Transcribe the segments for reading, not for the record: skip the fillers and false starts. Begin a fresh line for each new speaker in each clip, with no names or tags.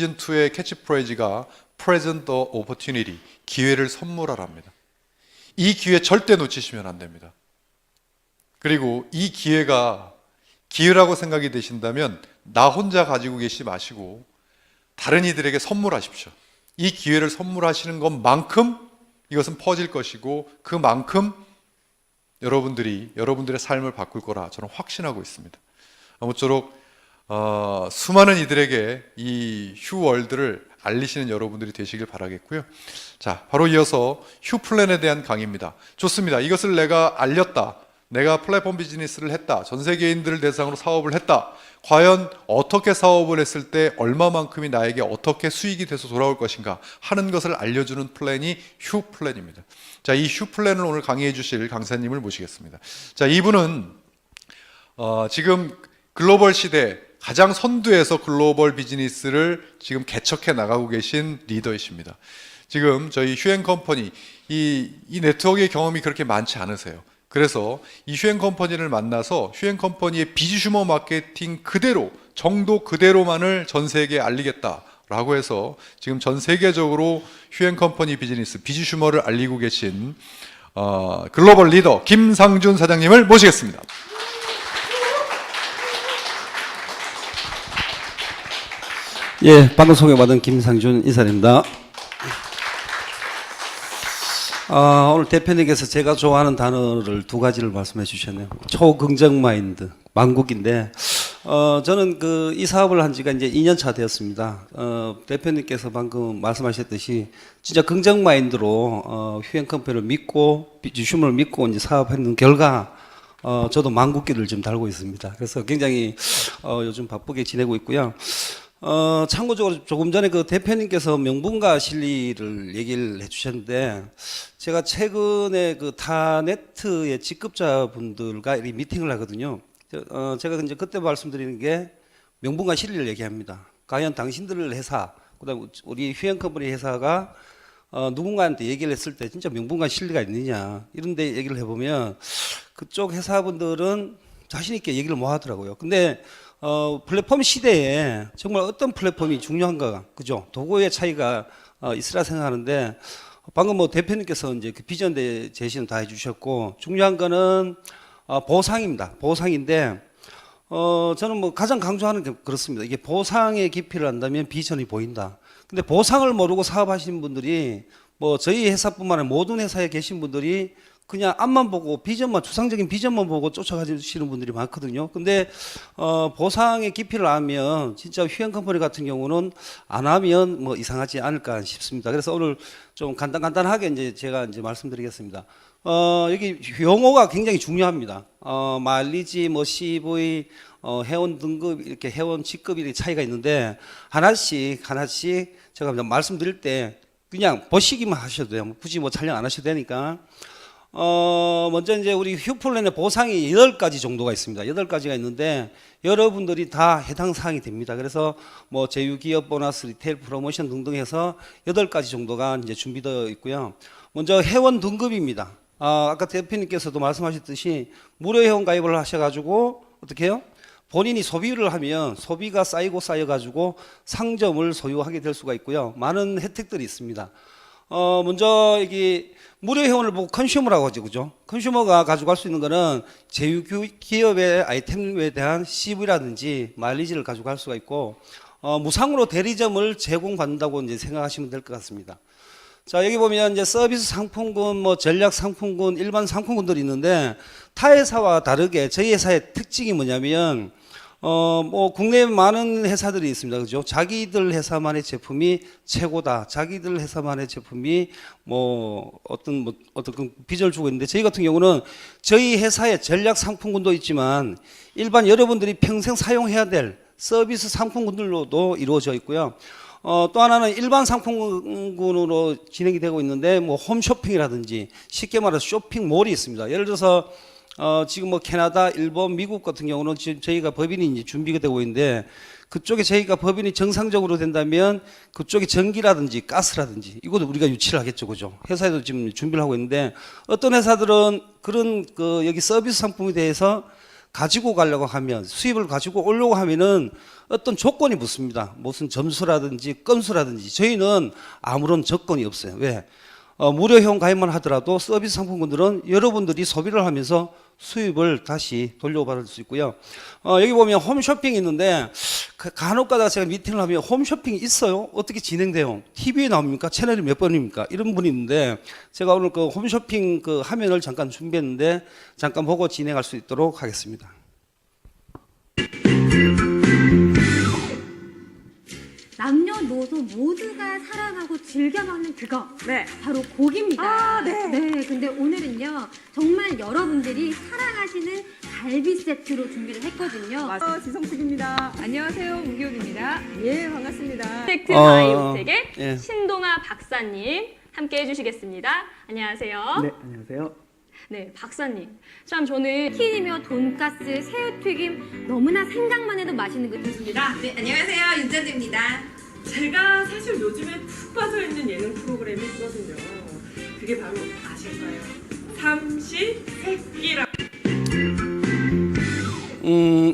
시즌2의 캐치프레이즈가 Present the Opportunity, 기회를 선물하랍니다. 이 기회 절대 놓치시면 안 됩니다. 그리고 이 기회가 기회라고 생각이 되신다면 나 혼자 가지고 계시지 마시고 다른 이들에게 선물하십시오. 이 기회를 선물하시는 것만큼 이것은 퍼질 것이고 그만큼 여러분들의 삶을 바꿀 거라 저는 확신하고 있습니다. 아무쪼록 수많은 이들에게 이 휴월드를 알리시는 여러분들이 되시길 바라겠고요. 자, 바로 이어서 휴플랜에 대한 강의입니다. 좋습니다. 이것을 내가 알렸다. 내가 플랫폼 비즈니스를 했다. 전 세계인들을 대상으로 사업을 했다. 과연 어떻게 사업을 했을 때 얼마만큼이 나에게 어떻게 수익이 돼서 돌아올 것인가 하는 것을 알려주는 플랜이 휴플랜입니다. 자, 이 휴플랜을 오늘 강의해 주실 강사님을 모시겠습니다. 자, 이분은 지금 글로벌 시대 가장 선두에서 글로벌 비즈니스를 지금 개척해 나가고 계신 리더이십니다. 지금 저희 휴앤컴퍼니 이 네트워크의 경험이 그렇게 많지 않으세요. 그래서 이 휴앤컴퍼니를 만나서 휴앤컴퍼니의 비즈슈머 마케팅 그대로, 정도 그대로만을 전 세계에 알리겠다라고 해서 지금 전 세계적으로 휴앤컴퍼니 비즈니스, 비즈슈머를 알리고 계신 글로벌 리더 김상준 사장님을 모시겠습니다.
예, 방금 소개받은 김상준 이사입니다. 오늘 대표님께서 제가 좋아하는 단어를 두 가지를 말씀해 주셨네요. 초긍정 마인드, 만국인데, 저는 이 사업을 한 지가 이제 2년 차 되었습니다. 대표님께서 방금 말씀하셨듯이 진짜 긍정 마인드로 휴앤컴퍼니를 믿고, 비즈슈머를 믿고 이제 사업했는 결과, 저도 만국기를 지금 달고 있습니다. 그래서 굉장히 요즘 바쁘게 지내고 있고요. 참고적으로 조금 전에 그 대표님께서 명분과 진리를 얘기를 해주셨는데, 제가 최근에 그 타네트의 직급자분들과 이 미팅을 하거든요. 제가 이제 그때 말씀드리는 게 명분과 진리를 얘기합니다. 과연 당신들 회사, 그다음 우리 휴앤컴퍼니 회사가 누군가한테 얘기를 했을 때 진짜 명분과 진리가 있느냐, 이런데 얘기를 해보면 그쪽 회사분들은 자신 있게 얘기를 못 하더라고요. 근데 플랫폼 시대에 정말 어떤 플랫폼이 중요한가, 그죠? 도구의 차이가 있으라 생각하는데, 방금 뭐 대표님께서 이제 그 비전 제시는 다 해주셨고, 중요한 거는 보상입니다. 보상인데, 저는 뭐 가장 강조하는 게 그렇습니다. 이게 보상의 깊이를 안다면 비전이 보인다. 근데 보상을 모르고 사업하시는 분들이, 뭐 저희 회사뿐만 아니라 모든 회사에 계신 분들이 그냥 앞만 보고 비전만, 추상적인 비전만 보고 쫓아가시는 분들이 많거든요. 근데 보상의 깊이를 알면 진짜 휴앤컴퍼니 같은 경우는 안 하면 뭐 이상하지 않을까 싶습니다. 그래서 오늘 좀 간단하게 이제 제가 이제 말씀드리겠습니다. 여기 용어가 굉장히 중요합니다. 마일리지, 뭐 CV, 회원 등급, 이렇게 회원 직급 이렇게 차이가 있는데 하나씩 제가 말씀드릴 때 그냥 보시기만 하셔도 돼요. 굳이 뭐 촬영 안 하셔도 되니까. 먼저 이제 우리 휴플랜의 보상이 8가지 정도가 있습니다. 8가지가 있는데 여러분들이 다 해당 사항이 됩니다. 그래서 뭐 제휴기업 보너스, 리테일 프로모션 등등 해서 8가지 정도가 이제 준비되어 있고요. 먼저 회원 등급입니다. 아까 대표님께서도 말씀하셨듯이 무료 회원 가입을 하셔가지고 어떻게 해요? 본인이 소비를 하면 소비가 쌓여가지고 상점을 소유하게 될 수가 있고요. 많은 혜택들이 있습니다. 먼저 여기 무료 회원을 보고 컨슈머라고 하죠, 그죠? 컨슈머가 가져갈 수 있는 거는 제휴 기업의 아이템에 대한 CV라든지 마일리지를 가져갈 수가 있고, 무상으로 대리점을 제공받는다고 이제 생각하시면 될 것 같습니다. 자, 여기 보면 이제 서비스 상품군, 뭐 전략 상품군, 일반 상품군들이 있는데, 타 회사와 다르게 저희 회사의 특징이 뭐냐면, 뭐 국내에 많은 회사들이 있습니다. 그죠? 자기들 회사만의 제품이 최고다. 자기들 회사만의 제품이 어떤 비전을 주고 있는데, 저희 같은 경우는 저희 회사의 전략 상품군도 있지만 일반 여러분들이 평생 사용해야 될 서비스 상품군들로도 이루어져 있고요. 또 하나는 일반 상품군으로 진행이 되고 있는데, 뭐 홈쇼핑이라든지 쉽게 말해서 쇼핑몰이 있습니다. 예를 들어서 지금 뭐 캐나다, 일본, 미국 같은 경우는 지금 저희가 법인이 이제 준비가 되고 있는데, 그쪽에 저희가 법인이 정상적으로 된다면 그쪽에 전기라든지 가스라든지 이것도 우리가 유치를 하겠죠, 그죠? 회사에도 지금 준비를 하고 있는데, 어떤 회사들은 그런 여기 서비스 상품에 대해서 가지고 가려고 하면 수입을 가지고 오려고 하면은 어떤 조건이 붙습니다. 무슨 점수라든지 건수라든지 저희는 아무런 조건이 없어요. 왜? 무료 회원 가입만 하더라도 서비스 상품군들은 여러분들이 소비를 하면서 수입을 다시 돌려받을 수 있고요. 여기 보면 홈쇼핑이 있는데 간혹가다가 제가 미팅을 하면 홈쇼핑이 있어요? 어떻게 진행돼요? TV에 나옵니까? 채널이 몇 번입니까? 이런 분이 있는데 제가 오늘 그 홈쇼핑 그 화면을 잠깐 준비했는데 잠깐 보고 진행할 수 있도록 하겠습니다.
남녀노소 모두가 사랑하고 즐겨 먹는 그거
네.
바로 고기입니다.
아, 네.
근데 오늘은요 정말 여러분들이 사랑하시는 갈비 세트로 준비를 했거든요.
지성숙입니다. 안녕하세요. 우기훈입니다. 예, 반갑습니다.
텍트 바이오텍의
예.
신동아 박사님 함께 해주시겠습니다. 안녕하세요.
네, 안녕하세요.
네, 박사님. 참 저는
치킨이며 돈가스, 새우튀김 너무나 생각만 해도 맛있는 거 좋습니다.
네, 안녕하세요. 윤전주입니다.
제가 사실 요즘에 푹 빠져있는 예능 프로그램이 있거든요. 그게 바로 아실까요? 삼시세끼라.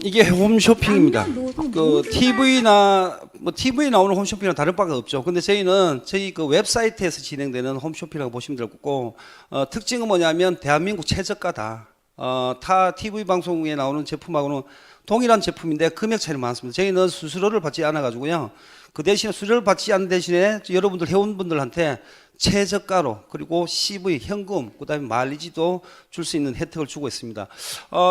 이게 홈쇼핑입니다.
남녀노소
그
모두가
TV나 뭐 TV에 나오는 홈쇼핑이랑 다를 바가 없죠. 근데 저희는 저희 그 웹사이트에서 진행되는 홈쇼핑이라고 보시면 될 거고 특징은 뭐냐면 대한민국 최저가다. 타 TV 방송에 나오는 제품하고는 동일한 제품인데 금액 차이는 많습니다. 저희는 수수료를 받지 않아 가지고요. 그 대신에 수수료를 받지 않는 대신에 여러분들 회원분들한테 최저가로 그리고 CV 현금 그다음에 마일리지도 줄 수 있는 혜택을 주고 있습니다.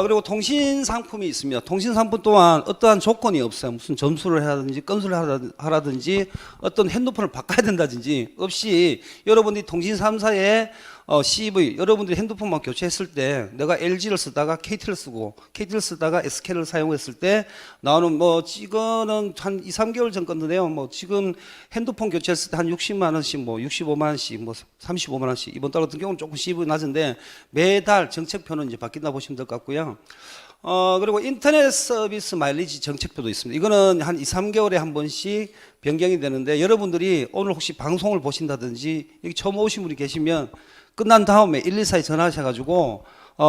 그리고 통신 상품이 있습니다. 통신 상품 또한 어떠한 조건이 없어요. 무슨 점수를 하라든지 건수를 하라든지 어떤 핸드폰을 바꿔야 된다든지 없이 여러분들이 통신 3사에 CV 여러분들이 핸드폰만 교체했을 때 내가 LG를 쓰다가 KT를 쓰고 KT를 쓰다가 SK를 사용했을 때 나오는 뭐 이거는 한 2, 3개월 전 건데요. 뭐 지금 핸드폰 교체했을 때 한 60만 원씩 뭐 65만 원씩 뭐 35만 원씩 이번 달 같은 경우는 조금 CV 낮은데 매달 정책표는 이제 바뀐다 보시면 될 것 같고요. 그리고 인터넷 서비스 마일리지 정책표도 있습니다. 이거는 한 2, 3개월에 한 번씩 변경이 되는데 여러분들이 오늘 혹시 방송을 보신다든지 여기 처음 오신 분이 계시면 끝난 다음에 124에 전화하셔가지고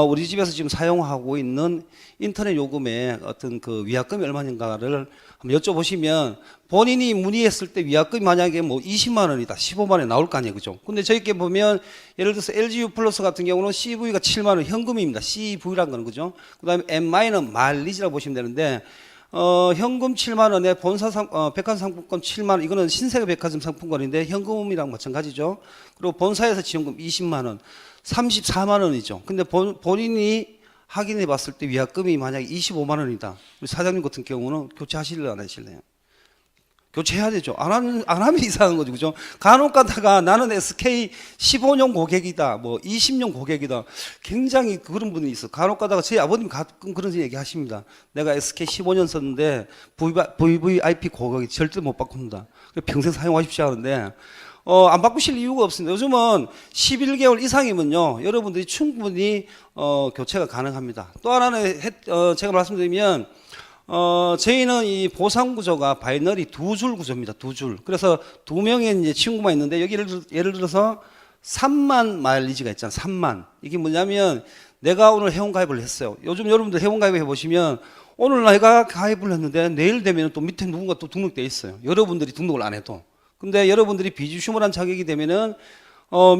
우리 집에서 지금 사용하고 있는 인터넷 요금의 어떤 그 위약금이 얼마인가를 한번 여쭤보시면 본인이 문의했을 때 위약금이 만약에 뭐 20만 원이다, 15만 원이 나올 거 아니에요, 그죠? 근데 저희께 보면 예를 들어서 LGU 플러스 같은 경우는 CV가 7만 원 현금입니다. CV라는 거는 그죠? 그다음에 MI는 마일리지라고 보시면 되는데. 현금 7만 원에 본사 백화점 상품권 7만 원 이거는 신세계 백화점 상품권인데 현금이랑 마찬가지죠. 그리고 본사에서 지원금 20만 원, 34만 원이죠. 근데 본인이 확인해 봤을 때 위약금이 만약에 25만 원이다. 우리 사장님 같은 경우는 교체하실래요, 안 하실래요? 교체해야 되죠. 안 하면 이상한 거죠. 그죠? 간혹 가다가 나는 SK 15년 고객이다. 뭐 20년 고객이다. 굉장히 그런 분이 있어. 간혹 가다가 저희 아버님 가끔 그런 얘기 하십니다. 내가 SK 15년 썼는데 VVIP 고객이 절대 못 바꿉니다. 평생 사용하십시오 하는데 안 바꾸실 이유가 없습니다. 요즘은 11개월 이상이면요. 여러분들이 충분히 교체가 가능합니다. 또 하나는 제가 말씀드리면 저희는 이 보상 구조가 바이너리 두 줄 구조입니다. 두 줄. 그래서 두 명의 이제 친구만 있는데 여기 예를 들어서 3만 마일리지가 있잖아요. 3만. 이게 뭐냐면 내가 오늘 회원가입을 했어요. 요즘 여러분들 회원가입 해보시면 오늘 내가 가입을 했는데 내일 되면 또 밑에 누군가 또 등록돼 있어요. 여러분들이 등록을 안 해도. 근데 여러분들이 비주슈머란 자격이 되면은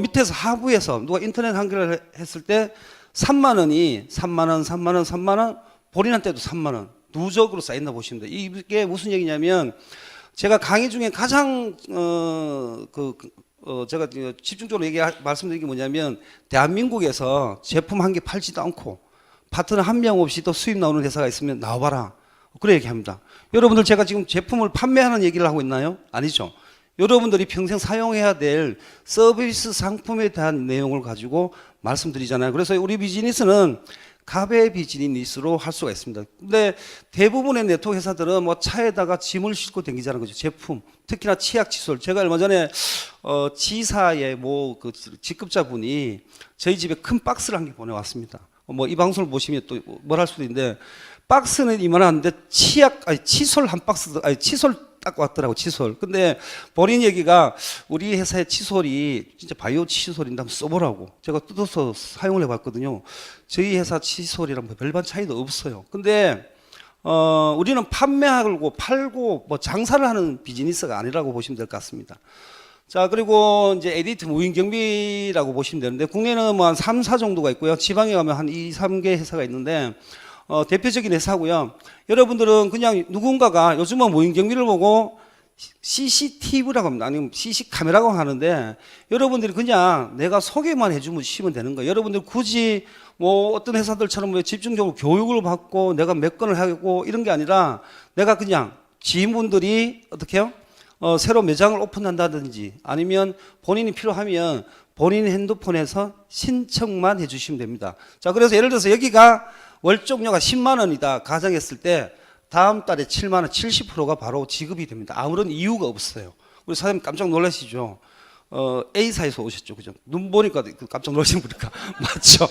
밑에서 하부에서 누가 인터넷 한글을 했을 때 3만 원이 3만 원, 3만 원, 3만 원, 본인한테도 3만 원. 누적으로 쌓인다 보시면 돼요. 이게 무슨 얘기냐면 제가 강의 중에 가장 제가 집중적으로 말씀드린 게 뭐냐면 대한민국에서 제품 한 개 팔지도 않고 파트너 한 명 없이 또 수입 나오는 회사가 있으면 나와봐라. 그래 얘기합니다. 여러분들 제가 지금 제품을 판매하는 얘기를 하고 있나요? 아니죠. 여러분들이 평생 사용해야 될 서비스 상품에 대한 내용을 가지고 말씀드리잖아요. 그래서 우리 비즈니스는 갑의 비즈니스로 할 수가 있습니다. 근데 대부분의 네트워크 회사들은 뭐 차에다가 짐을 싣고 다니자는 거죠. 제품, 특히나 치약 칫솔. 제가 얼마 전에 지사의 뭐 그 직급자분이 저희 집에 큰 박스를 한 개 보내왔습니다. 뭐 이 방송을 보시면 또 뭘 할 수도 있는데 박스는 이만한데 칫솔 한 박스, 칫솔 딱 왔더라고, 칫솔. 근데 본인 얘기가 우리 회사의 칫솔이 진짜 바이오 칫솔인데 한번 써보라고. 제가 뜯어서 사용을 해봤거든요. 저희 회사 칫솔이랑 별반 차이도 없어요. 근데 우리는 판매하고 팔고 뭐 장사를 하는 비즈니스가 아니라고 보시면 될 것 같습니다. 자, 그리고 이제 에디트 무인경비라고 보시면 되는데, 국내는 뭐 한 3, 4 정도가 있고요. 지방에 가면 한 2, 3개 회사가 있는데, 대표적인 회사고요. 여러분들은 그냥 누군가가 요즘은 무인경비를 보고 CCTV라고 합니다. 아니면 CC 카메라라고 하는데, 여러분들이 그냥 내가 소개만 해주시면 되는 거예요. 여러분들 굳이 뭐 어떤 회사들처럼 뭐 집중적으로 교육을 받고 내가 몇 건을 하고 이런 게 아니라, 내가 그냥 지인분들이 어떻게 해요? 새로 매장을 오픈한다든지 아니면 본인이 필요하면 본인 핸드폰에서 신청만 해주시면 됩니다. 자, 그래서 예를 들어서 여기가 월정료가 10만 원이다 가정했을 때 다음 달에 7만 원, 70%가 바로 지급이 됩니다. 아무런 이유가 없어요. 우리 사장님 깜짝 놀라시죠? A사에서 오셨죠, 그죠? 눈 보니까 깜짝 놀라신 분이니까 맞죠?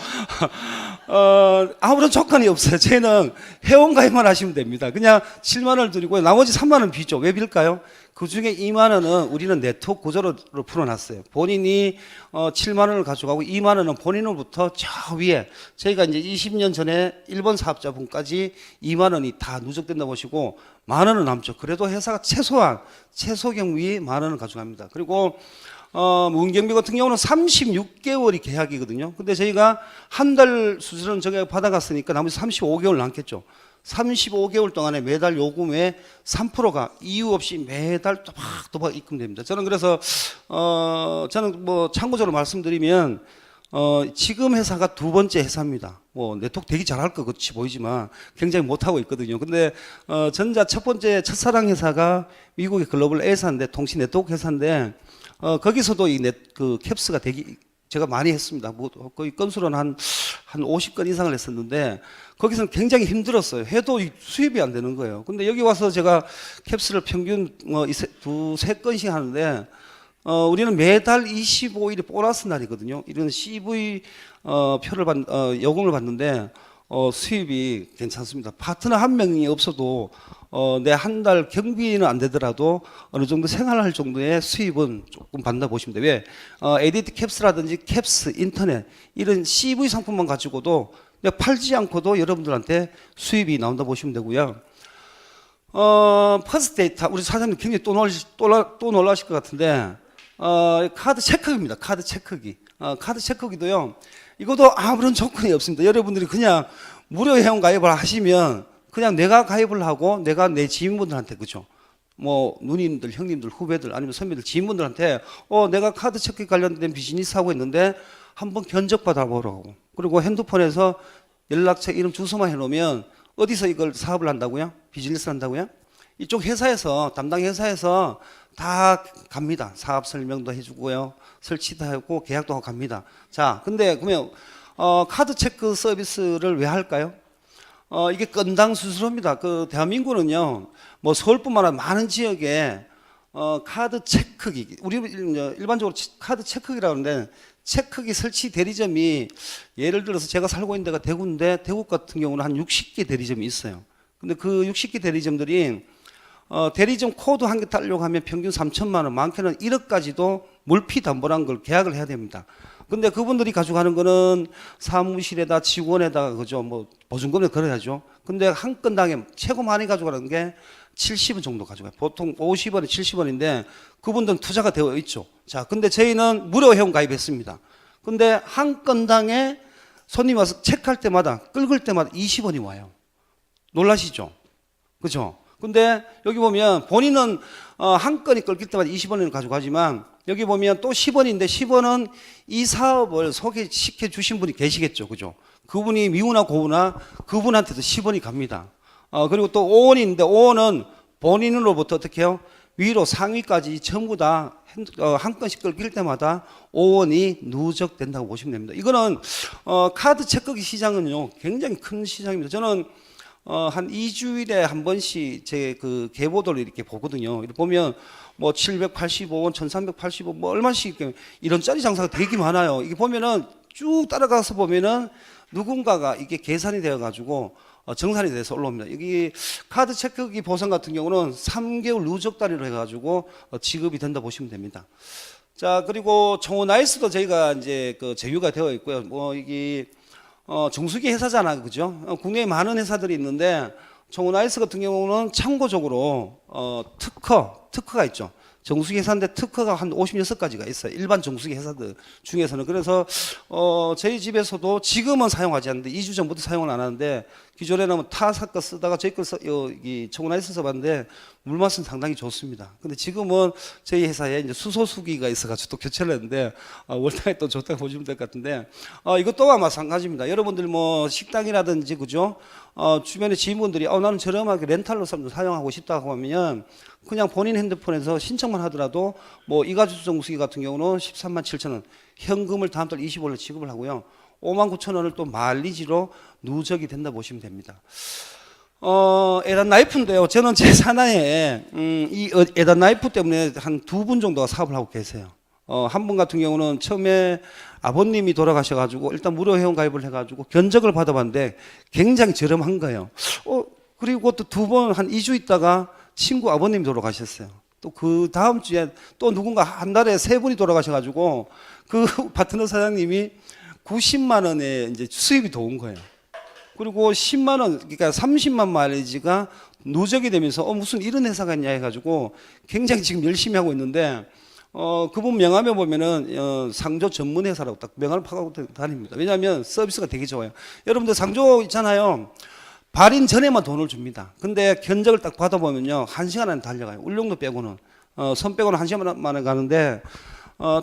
아무런 조건이 없어요. 저희는 회원가입만 하시면 됩니다. 그냥 7만 원을 드리고 나머지 3만 원 비죠. 왜 빌까요? 그 중에 2만 원은 우리는 네트워크 구조로 풀어놨어요. 본인이 7만 원을 가져가고 2만 원은 본인으로부터 저 위에, 저희가 이제 20년 전에 일본 사업자분까지 2만 원이 다 누적된다 보시고 만 원은 남죠. 그래도 회사가 최소한 최소 경비 만 원을 가져갑니다. 그리고 무인경비 같은 경우는 36개월이 계약이거든요. 근데 저희가 한 달 수수료는 저희가 받아갔으니까 나머지 35개월 남겠죠. 35개월 동안에 매달 요금의 3%가 이유 없이 매달 또박또박 입금됩니다. 저는 그래서 저는 뭐 참고적으로 말씀드리면 지금 회사가 두 번째 회사입니다. 뭐 네트워크 되게 잘할 것 같이 보이지만 굉장히 못하고 있거든요. 근데 전자 첫 번째 첫사랑 회사가 미국의 글로벌 A사인데, 통신 네트워크 회사인데, 거기서도 그 캡스가 되게 제가 많이 했습니다. 뭐 거의 건수로는 한 50건 이상을 했었는데, 거기서는 굉장히 힘들었어요. 해도 수입이 안 되는 거예요. 근데 여기 와서 제가 캡스를 평균 두세 건씩 하는데, 우리는 매달 25일이 보너스 날이거든요. 이런 CV 요금을 받는데 수입이 괜찮습니다. 파트너 한 명이 없어도 내 한 달 경비는 안 되더라도 어느 정도 생활할 정도의 수입은 조금 받는다 보시면 돼요. 왜? 에디트 캡스라든지 캡스, 인터넷 이런 CV 상품만 가지고도 팔지 않고도 여러분들한테 수입이 나온다 보시면 되고요. 퍼스트 데이터, 우리 사장님 굉장히 또 놀라실 것 같은데, 카드 체크기입니다. 카드 체크기. 카드 체크기도요, 이것도 아무런 조건이 없습니다. 여러분들이 그냥 무료 회원 가입을 하시면 그냥 내가 가입을 하고 내가 내 지인분들한테, 그죠? 뭐 누님들, 형님들, 후배들 아니면 선배들, 지인분들한테 내가 카드 체크기 관련된 비즈니스 하고 있는데 한번 견적 받아보라고. 그리고 핸드폰에서 연락처, 이름, 주소만 해놓으면 어디서 이걸 사업을 한다고요? 비즈니스를 한다고요? 이쪽 회사에서, 담당 회사에서 다 갑니다. 사업 설명도 해주고요, 설치도 하고 계약도 하고 갑니다. 자, 근데 그러면 카드 체크 서비스를 왜 할까요? 이게 건당 수수료입니다. 그 대한민국은요, 뭐 서울뿐만 아니라 많은 지역에 카드 체크기, 우리 일반적으로 카드 체크기라고 하는데, 체크기 설치 대리점이 예를 들어서 제가 살고 있는 데가 대구인데, 대구 같은 경우는 한 60개 대리점이 있어요. 근데 그 60개 대리점들이 대리점 코드 한 개 따려고 하면 평균 3천만 원, 많게는 1억까지도 물피 담보란 걸 계약을 해야 됩니다. 근데 그분들이 가져가는 거는 사무실에다, 직원에다가, 그죠? 뭐 보증금을 걸어야죠. 근데 한 건당에 최고 많이 가져가는 게 70원 정도 가져가요. 보통 50원에 70원인데 그분들은 투자가 되어 있죠. 자, 근데 저희는 무료 회원 가입했습니다. 근데 한 건당에 손님 와서 체크할 때마다, 긁을 때마다 20원이 와요. 놀라시죠? 그죠? 근데 여기 보면 본인은 한 건이 긁힐 때마다 20원을 가져가지만, 여기 보면 또 10원인데 10원은 이 사업을 소개시켜 주신 분이 계시겠죠. 그죠? 그분이 미우나 고우나 그분한테도 10원이 갑니다. 그리고 또 5원인데 5원은 본인으로부터 어떻게 해요? 위로 상위까지 전부 다 한 건씩 긁힐 때마다 5원이 누적된다고 보시면 됩니다. 이거는 카드 체크기 시장은요, 굉장히 큰 시장입니다. 저는 한 2주일에 한 번씩 제 그 계보도를 이렇게 보거든요. 이렇게 보면 뭐 785원, 1385원, 뭐 얼마씩 이런 짜리 장사가 되게 많아요. 이게 보면은 쭉 따라가서 보면은 누군가가 이게 계산이 되어 가지고 정산이 돼서 올라옵니다. 여기 카드 체크기 보상 같은 경우는 3개월 누적 단위로 해가지고 지급이 된다 보시면 됩니다. 자, 그리고 청호 나이스도 저희가 이제 그 제휴가 되어 있고요. 뭐 이게 정수기 회사잖아요, 그죠? 국내에 많은 회사들이 있는데 청호 나이스 같은 경우는 참고적으로 특허가 있죠. 정수기 회사인데 특허가 한 56가지가 있어요. 일반 정수기 회사들 중에서는. 그래서 저희 집에서도 지금은 사용하지 않는데 2주 전부터 사용을 안 하는데 기존에는 타사 거 쓰다가 저희 거 여기 청원나이스 써봤는데 물맛은 상당히 좋습니다. 근데 지금은 저희 회사에 이제 수소수기가 있어가지고 또 교체를 했는데 월당에 또 좋다고 보시면 될 것 같은데 이것도 마찬가지입니다. 여러분들 뭐 식당이라든지 그죠? 주변에 지인분들이 나는 저렴하게 렌탈로 사용하고 싶다고 하면 그냥 본인 핸드폰에서 신청만 하더라도 뭐 이가주 정수기 같은 경우는 13만 7천 원 현금을 다음 달 25일에 지급을 하고요. 5만 9천 원을 또 마일리지로 누적이 된다 보시면 됩니다. 에단 나이프인데요. 저는 제 산하에 이 에단 나이프 때문에 한 2분 정도가 사업을 하고 계세요. 한 분 같은 경우는 처음에 아버님이 돌아가셔가지고 일단 무료 회원 가입을 해가지고 견적을 받아봤는데 굉장히 저렴한 거예요. 그리고 또 2번 한 2주 있다가 친구 아버님이 돌아가셨어요. 또 그 다음 주에 또 누군가 한 달에 3분이 돌아가셔가지고 그 파트너 사장님이 90만 원의 이제 수입이 더 온 거예요. 그리고 10만 원, 그러니까 30만 마일리지가 누적이 되면서 무슨 이런 회사가 있냐 해가지고 굉장히 지금 열심히 하고 있는데 그분 명함에 보면은 상조 전문 회사라고 딱 명함을 파고 다닙니다. 왜냐하면 서비스가 되게 좋아요. 여러분들 상조 있잖아요. 발인 전에만 돈을 줍니다. 근데 견적을 딱 받아보면요 1시간 안에 달려가요. 울릉도 빼고는 선 빼고는 1시간 만에 가는데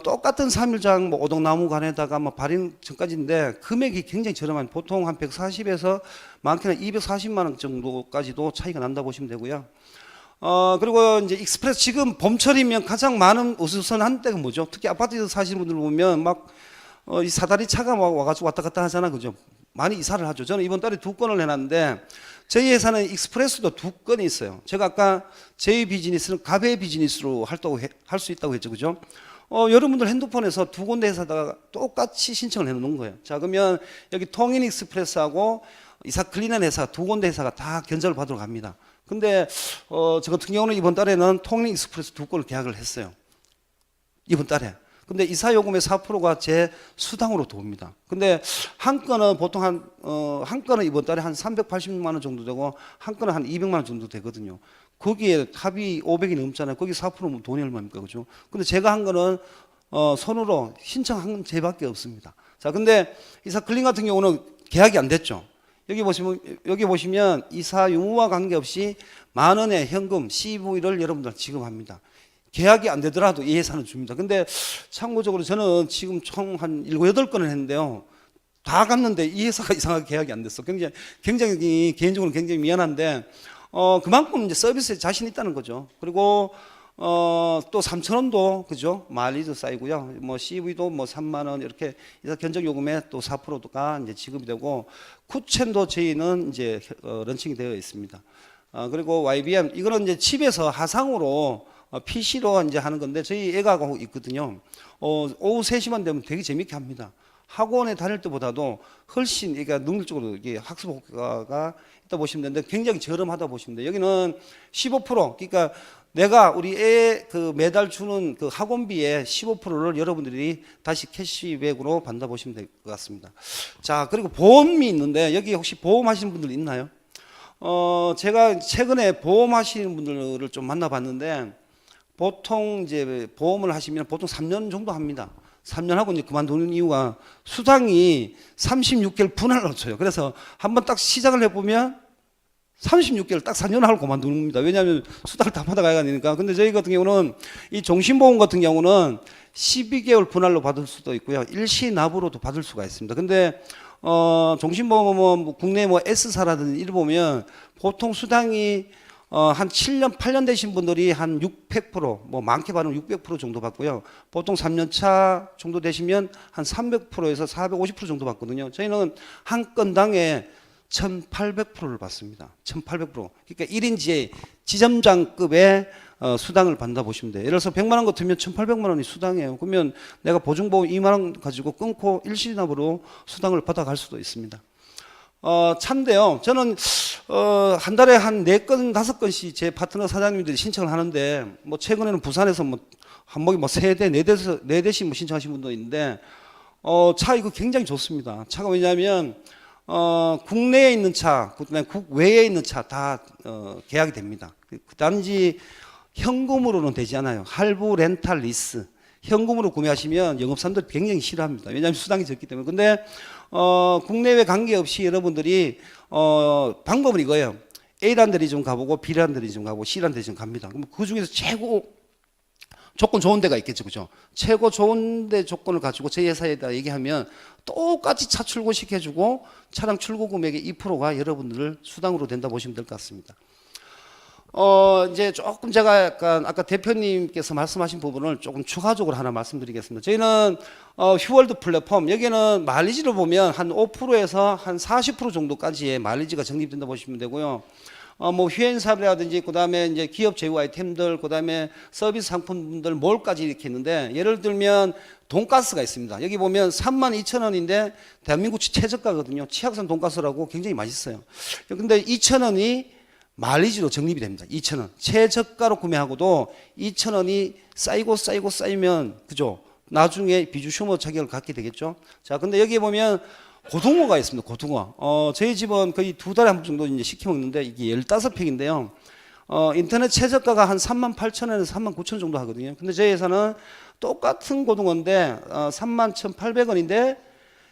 똑같은 3일장 뭐 오동나무관에다가 뭐 발인 전까지인데 금액이 굉장히 저렴한 보통 한 140에서 많게는 240만 원 정도까지도 차이가 난다 보시면 되고요. 그리고 이제 익스프레스 지금 봄철이면 가장 많은 우선한 때가 뭐죠? 특히 아파트에서 사시는 분들 보면 막 이 사다리 차가 와가지고 왔다 갔다 하잖아, 그죠? 많이 이사를 하죠. 저는 이번 달에 2건을 해놨는데 저희 회사는 익스프레스도 2건이 있어요. 제가 아까 제 비즈니스는 가베 비즈니스로 활동할 수 있다고 했죠, 그죠? 여러분들 핸드폰에서 2군데 회사다가 똑같이 신청을 해놓는 거예요. 자, 그러면 여기 통인 익스프레스하고 이사 클리난 회사 2군데 회사가 다 견적을 받으러 갑니다. 근데 저 같은 경우는 이번 달에는 통인 익스프레스 2건을 계약을 했어요. 이번 달에. 근데 이사 요금의 4%가 제 수당으로 들어옵니다. 근데 한 건은 보통 한 건은 이번 달에 한 380만 원 정도 되고 한 건은 한 200만 원 정도 되거든요. 거기에 합이 500이 넘잖아요. 거기 4%면 돈이 얼마입니까? 그죠? 근데 제가 한 거는 손으로 신청한 건 제밖에 없습니다. 자, 근데 이사 클린 같은 경우는 계약이 안 됐죠. 여기 보시면 이사 유무와 관계없이 만 원의 현금 CV를 여러분들 지급합니다. 계약이 안 되더라도 이 회사는 줍니다. 근데 참고적으로 저는 지금 총 한 7, 8건을 했는데요. 다 갔는데 이 회사가 이상하게 계약이 안 됐어. 굉장히 개인적으로 굉장히 미안한데 그만큼 이제 서비스에 자신 있다는 거죠. 그리고 또 3,000원도 그죠? 마일리지 쌓이고요. 뭐 CV도 뭐 3만 원 이렇게 견적 요금에 또 4%가 이제 지급이 되고 쿠첸도 저희는 이제 런칭이 되어 있습니다. 그리고 YBM 이거는 이제 집에서 하상으로 PC로 이제 하는 건데 저희 애가 하고 있거든요. 오후 3시만 되면 되게 재밌게 합니다. 학원에 다닐 때보다도 훨씬 그러니까 능률적으로 이게 학습 효과가 있다 보시면 되는데 굉장히 저렴하다 보시면 돼요. 여기는 15% 그러니까 내가 우리 애 그 매달 주는 그 학원비의 15%를 여러분들이 다시 캐시백으로 받는다 보시면 될 것 같습니다. 자, 그리고 보험이 있는데 여기 혹시 보험 하시는 분들 있나요? 제가 최근에 보험 하시는 분들을 좀 만나봤는데 보통 이제 보험을 하시면 보통 3년 정도 합니다. 3년 하고 이제 그만두는 이유가 수당이 36개월 분할로 쳐요. 그래서 한번 딱 시작을 해보면 36개월 딱 4년 하고 그만두는 겁니다. 왜냐하면 수당을 다 받아가야 되니까. 근데 저희 같은 경우는 이 종신보험 같은 경우는 12개월 분할로 받을 수도 있고요. 일시 납으로도 받을 수가 있습니다. 근데 종신보험은 뭐 국내 뭐 S사라든지 이를 보면 보통 수당이 한 7년, 8년 되신 분들이 한 600%, 뭐 많게 받으면 600% 정도 받고요. 보통 3년 차 정도 되시면 한 300%에서 450% 정도 받거든요. 저희는 한 건당에 1,800%를 받습니다. 1,800%. 그러니까 1인지에 지점장급의 수당을 받는다 보시면 돼요. 예를 들어서 100만 원 같으면 1,800만 원이 수당이에요. 그러면 내가 보증보험 2만 원 가지고 끊고 일시납으로 수당을 받아갈 수도 있습니다. 차인데요. 저는 한 달에 한 4건, 5건씩 제 파트너 사장님들이 신청을 하는데 뭐 최근에는 부산에서 뭐 한 목에 뭐 3대, 4대씩 뭐 신청하신 분도 있는데 차 이거 굉장히 좋습니다. 차가 왜냐하면 국내에 있는 차, 그다음에 국외에 있는 차 다 계약이 됩니다. 단지 현금으로는 되지 않아요. 할부, 렌탈, 리스. 현금으로 구매하시면 영업사람들 굉장히 싫어합니다. 왜냐하면 수당이 적기 때문에. 근데 국내외 관계없이 여러분들이 방법은 이거예요. A라는 데를 좀 가보고 B라는 데를 좀 가보고 C라는 데를 좀 갑니다. 그럼 그 중에서 최고 조건 좋은 데가 있겠죠, 그죠? 최고 좋은 데 조건을 가지고 저희 회사에다 얘기하면 똑같이 차 출고시켜주고 차량 출고 금액의 2%가 여러분들 수당으로 된다 보시면 될 것 같습니다. 이제 조금 제가 약간 아까 대표님께서 말씀하신 부분을 조금 추가적으로 하나 말씀드리겠습니다. 저희는 휴월드 플랫폼, 여기는 마일리지를 보면 한 5%에서 한 40% 정도까지의 마일리지가 적립된다 보시면 되고요. 뭐 휴행사라든지 그다음에 이제 기업 제휴 아이템들, 그다음에 서비스 상품들 몰까지 이렇게 있는데, 예를 들면 돈가스가 있습니다. 여기 보면 32,000원인데 대한민국 최저가거든요. 치악산 돈가스라고 굉장히 맛있어요. 근데 2,000원이 마일리지로 적립이 됩니다. 2,000원. 최저가로 구매하고도 2,000원이 쌓이면 그죠? 나중에 비주슈머 자격을 갖게 되겠죠. 자, 근데 여기에 보면 고등어가 있습니다. 고등어. 저희 집은 거의 2달에 한 번 정도 이제 시켜 먹는데 이게 15팩인데요. 인터넷 최저가가 한 38,000원에서 39,000원 정도 하거든요. 근데 저희 회사는 똑같은 고등어인데 31,800원인데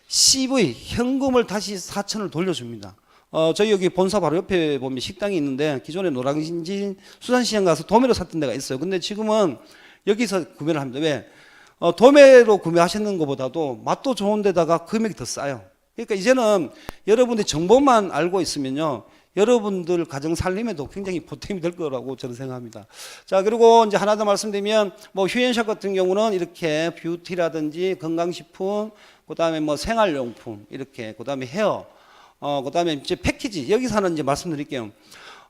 CV 현금을 다시 4,000원을 돌려줍니다. 저희 여기 본사 바로 옆에 보면 식당이 있는데, 기존에 노량진 수산시장 가서 도매로 샀던 데가 있어요. 근데 지금은 여기서 구매를 합니다. 왜? 도매로 구매하시는 것보다도 맛도 좋은 데다가 금액이 더 싸요. 그러니까 이제는 여러분들이 정보만 알고 있으면요, 여러분들 가정 살림에도 굉장히 보탬이 될 거라고 저는 생각합니다. 자, 그리고 이제 하나 더 말씀드리면, 뭐 휴엔샵 같은 경우는 이렇게 뷰티라든지 건강식품, 그다음에 뭐 생활용품, 이렇게, 그다음에 헤어, 그다음에 이제 패키지, 여기서 하나 이제 말씀드릴게요.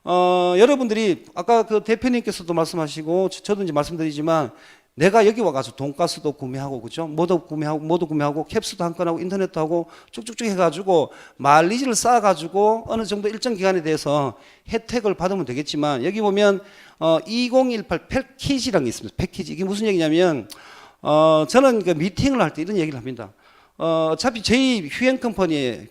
여러분들이 아까 그 대표님께서도 말씀하시고 저도 이제 말씀드리지만, 내가 여기 와가지고 돈가스도 구매하고, 그죠? 뭐도 구매하고, 캡스도 한 건 하고, 인터넷도 하고, 쭉쭉쭉 해가지고, 마일리지를 쌓아가지고, 어느 정도 일정 기간에 대해서 혜택을 받으면 되겠지만, 여기 보면, 2018 패키지라는 게 있습니다. 패키지. 이게 무슨 얘기냐면, 저는 그 미팅을 할 때 이런 얘기를 합니다. 어차피 저희 휴행 컴퍼니의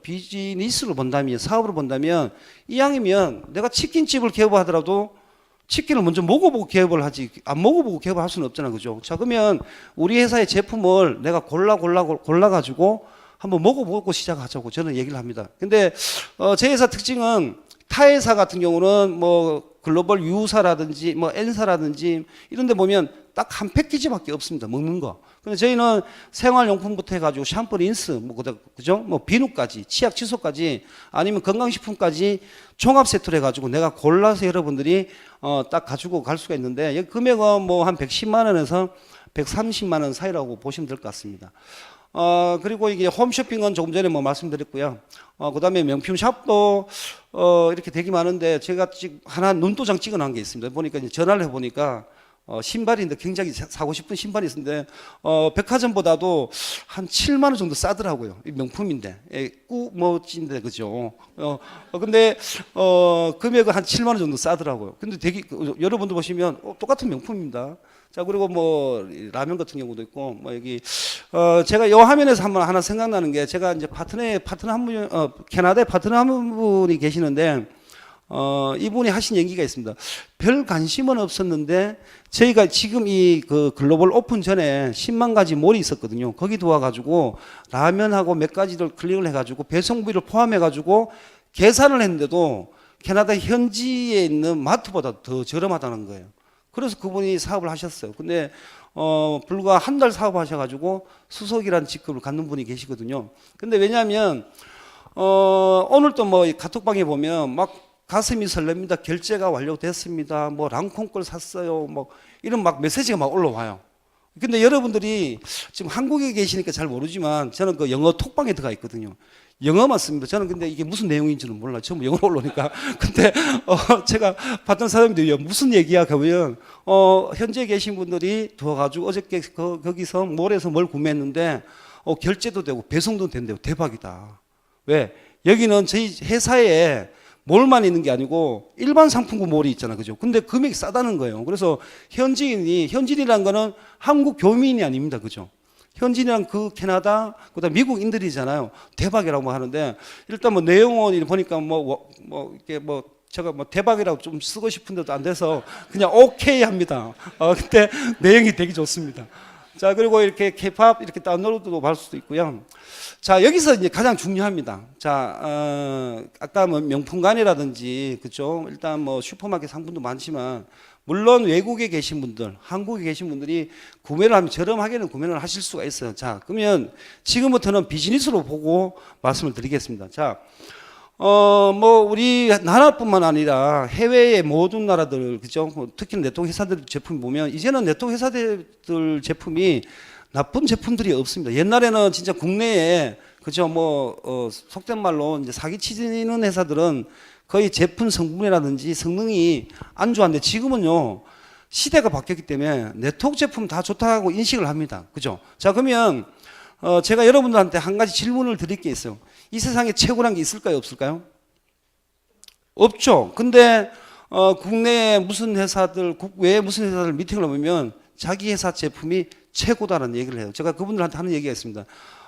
비즈니스로 본다면, 사업으로 본다면, 이왕이면 내가 치킨집을 개업하더라도 치킨을 먼저 먹어보고 개업을 하지, 안 먹어보고 개업을 할 수는 없잖아, 그죠? 자, 그러면 우리 회사의 제품을 내가 골라가지고 한번 먹어보고 시작하자고 저는 얘기를 합니다. 근데 제 회사 특징은, 타 회사 같은 경우는 뭐 글로벌 U사라든지 뭐 N사라든지 이런 데 보면 딱 한 패키지밖에 없습니다, 먹는 거. 근데 저희는 생활용품부터 해가지고 샴푸, 린스, 뭐 그죠? 뭐 비누까지, 치약, 칫솔까지, 아니면 건강식품까지 종합 세트로 해가지고 내가 골라서 여러분들이 딱 가지고 갈 수가 있는데, 여기 금액은 뭐 한 110만 원에서 130만 원 사이라고 보시면 될 것 같습니다. 그리고 이게 홈쇼핑은 조금 전에 뭐 말씀드렸고요. 그 다음에 명품 샵도 이렇게 되게 많은데, 제가 하나 눈도장 찍어 놓은 게 있습니다. 보니까 이제 전화를 해보니까 신발인데 굉장히 사고 싶은 신발이 있는데, 백화점보다도 한 7만 원 정도 싸더라고요. 명품인데, 멋진데, 그죠? 근데, 금액은 한 7만 원 정도 싸더라고요. 근데 되게, 여러분들 보시면, 똑같은 명품입니다. 자, 그리고 뭐, 라면 같은 경우도 있고, 뭐, 여기, 제가 이 화면에서 한번 하나 생각나는 게, 제가 이제 파트너 한 분, 캐나다에 파트너 한 분이 계시는데, 이분이 하신 얘기가 있습니다. 별 관심은 없었는데, 저희가 지금 이 그 글로벌 오픈 전에 10만 가지 몰이 있었거든요. 거기 도와가지고, 라면하고 몇 가지를 클릭을 해가지고, 배송비를 포함해가지고, 계산을 했는데도, 캐나다 현지에 있는 마트보다 더 저렴하다는 거예요. 그래서 그분이 사업을 하셨어요. 근데 불과 한 달 사업하셔가지고 수석이라는 직급을 갖는 분이 계시거든요. 근데 왜냐하면 오늘도 뭐 카톡방에 보면 막 가슴이 설렙니다. 결제가 완료됐습니다. 뭐 랑콩 걸 샀어요. 뭐 이런 막 메시지가 막 올라와요. 근데 여러분들이 지금 한국에 계시니까 잘 모르지만 저는 그 영어 톡방에 들어가 있거든요. 영어만 씁니다. 저는 근데 이게 무슨 내용인지는 몰라요. 처음 영어로 올라오니까. 근데 제가 봤던 사람들이 무슨 얘기야 그러면 현재 계신 분들이 도와가지고 어저께 거기서 몰에서 뭘 구매했는데 결제도 되고 배송도 된대요. 대박이다. 왜? 여기는 저희 회사에 몰만 있는 게 아니고 일반 상품군 몰이 있잖아, 그죠? 근데 금액이 싸다는 거예요. 그래서 현지인이란 거는 한국 교민이 아닙니다, 그죠? 현지인이란 그 캐나다, 그다음 미국인들이잖아요. 대박이라고 하는데 일단 뭐 내용은 보니까 이게 제가 대박이라고 좀 쓰고 싶은데도 안 돼서 그냥 오케이 합니다. 근데 내용이 되게 좋습니다. 자, 그리고 이렇게 K-pop 이렇게 다운로드도 받을 수도 있고요. 자, 여기서 이제 가장 중요합니다. 자, 아까 뭐 명품관이라든지, 그죠? 일단 뭐 슈퍼마켓 상품도 많지만, 물론 외국에 계신 분들, 한국에 계신 분들이 구매를 하면 저렴하게는 구매를 하실 수가 있어요. 자, 그러면 지금부터는 비즈니스로 보고 말씀을 드리겠습니다. 자, 뭐 우리 나라뿐만 아니라 해외의 모든 나라들, 그죠? 특히 네트워크 회사들 제품 보면 이제는 네트워크 회사들 제품이 나쁜 제품들이 없습니다. 옛날에는 진짜 국내에, 그죠? 속된 말로 이제 사기치는 회사들은 거의 제품 성분이라든지 성능이 안 좋았는데 지금은요, 시대가 바뀌었기 때문에 네트워크 제품 다 좋다고 인식을 합니다. 그죠? 자, 그러면 제가 여러분들한테 한 가지 질문을 드릴 게 있어요. 이 세상에 최고란 게 있을까요? 없을까요? 없죠. 근데 국내에 무슨 회사들, 국외에 무슨 회사들 미팅을 하면 자기 회사 제품이 최고다라는 얘기를 해요. 제가 그분들한테 하는 얘기가 있습니다.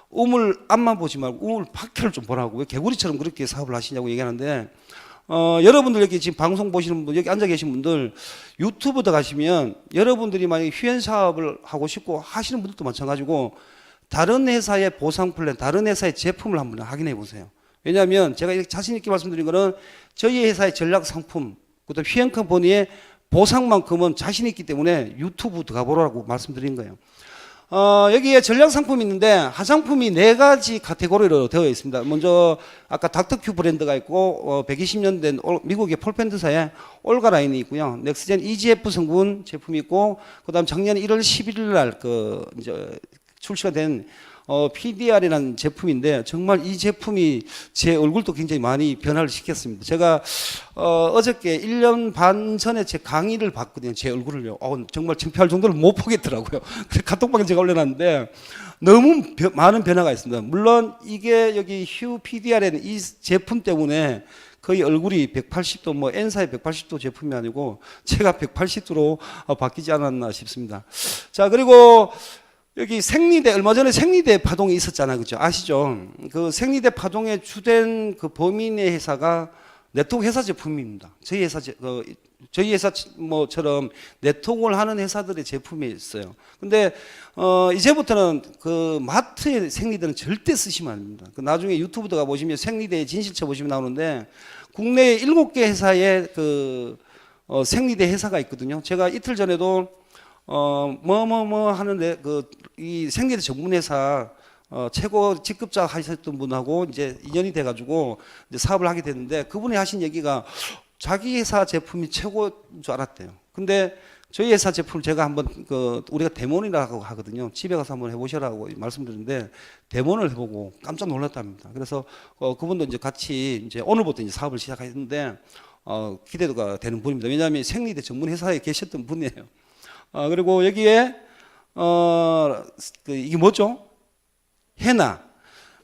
우물 앞만 보지 말고 우물 밖을 좀 보라고. 왜 개구리처럼 그렇게 사업을 하시냐고 얘기하는데, 여러분들 여기 지금 방송 보시는 분, 여기 앉아 계신 분들 유튜브 들어가시면 여러분들이 만약에 휴연 사업을 하고 싶고 하시는 분들도 마찬가지고 다른 회사의 보상 플랜, 다른 회사의 제품을 한번 확인해 보세요. 왜냐하면 제가 이렇게 자신 있게 말씀드린 거는 저희 회사의 전략 상품, 그다음 휴연 컴퍼니의 보상만큼은 자신 있기 때문에 유튜브 들어가보라고 말씀드린 거예요. 여기에 전략 상품이 있는데 화장품이 4가지 카테고리로 되어 있습니다. 먼저 아까 닥터큐 브랜드가 있고 120년 된 미국의 폴펜드사의 올가 라인이 있고요. 넥스젠 EGF 성분 제품이 있고, 그다음 작년 1월 11일 날 이제 출시가 된 PDR이라는 제품인데 정말 이 제품이 제 얼굴도 굉장히 많이 변화를 시켰습니다. 제가 어저께 1년 반 전에 제 강의를 봤거든요. 제 얼굴을요. 정말 창피할 정도로 못 보겠더라고요. 그래서 카톡방에 제가 올려놨는데 너무 많은 변화가 있습니다. 물론 이게 여기 휴 PDR에는 이 제품 때문에 거의 얼굴이 180도, N사의 180도 제품이 아니고 제가 180도로 바뀌지 않았나 싶습니다. 자, 그리고 여기 생리대, 얼마 전에 생리대 파동이 있었잖아요. 그죠? 아시죠? 그 생리대 파동의 주된 그 범인의 회사가 네트워크 회사 제품입니다. 저희 회사처럼 네트워크를 하는 회사들의 제품이 있어요. 근데, 이제부터는 그 마트의 생리대는 절대 쓰시면 안 됩니다. 그 나중에 유튜브 들어가 보시면 생리대의 진실쳐 보시면 나오는데 국내에 7개 회사의 생리대 회사가 있거든요. 제가 이틀 전에도 하는데 이 생리대 전문회사 최고 직급자 하셨던 분하고 이제 인연이 돼가지고 이제 사업을 하게 됐는데 그분이 하신 얘기가 자기 회사 제품이 최고인 줄 알았대요. 근데 저희 회사 제품을 제가 한번 우리가 데모니라고 하거든요. 집에 가서 한번 해보시라고 말씀드렸는데 데모를 해보고 깜짝 놀랐답니다. 그래서 그분도 이제 같이 이제 오늘부터 이제 사업을 시작했는데 기대가 되는 분입니다. 왜냐하면 생리대 전문 회사에 계셨던 분이에요. 그리고 여기에 이게 뭐죠? 헤나.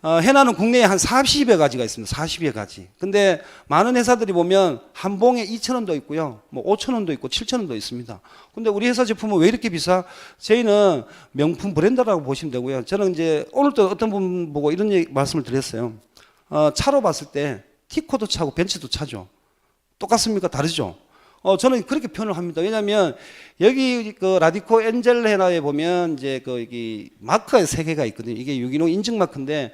헤나는 국내에 한 40여 가지가 있습니다. 40여 가지. 근데 많은 회사들이 보면 한 봉에 2,000원도 있고요. 5,000원도 있고 7,000원도 있습니다. 근데 우리 회사 제품은 왜 이렇게 비싸? 저희는 명품 브랜드라고 보시면 되고요. 저는 이제 오늘도 어떤 분 보고 이런 말씀을 드렸어요. 차로 봤을 때 티코도 차고 벤츠도 차죠. 똑같습니까? 다르죠? 저는 그렇게 표현을 합니다. 왜냐하면 여기 라디코 엔젤 헤나에 보면 이제 여기 마크가 3개가 있거든요. 이게 유기농 인증 마크인데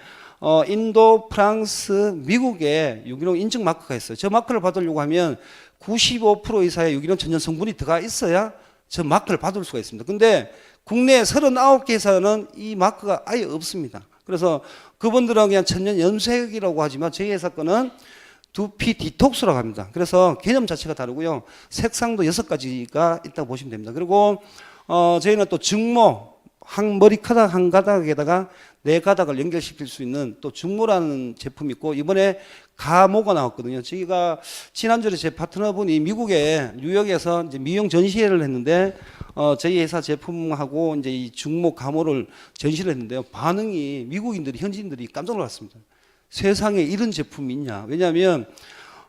인도, 프랑스, 미국에 유기농 인증 마크가 있어요. 저 마크를 받으려고 하면 95% 이상의 유기농 천연 성분이 들어가 있어야 저 마크를 받을 수가 있습니다. 근데 국내 39개 회사는 이 마크가 아예 없습니다. 그래서 그분들은 그냥 천연 염색이라고 하지만 저희 회사 거는 두피 디톡스라고 합니다. 그래서 개념 자체가 다르고요. 색상도 6가지가 있다고 보시면 됩니다. 그리고 저희는 또 증모, 머리카락 한 가닥에다가 4가닥을 연결시킬 수 있는 또 증모라는 제품이 있고 이번에 가모가 나왔거든요. 저희가 지난주에 제 파트너분이 미국에 뉴욕에서 이제 미용 전시회를 했는데 저희 회사 제품하고 이제 이 증모 가모를 전시를 했는데요. 반응이 미국인들이 현지인들이 깜짝 놀랐습니다. 세상에 이런 제품이 있냐. 왜냐하면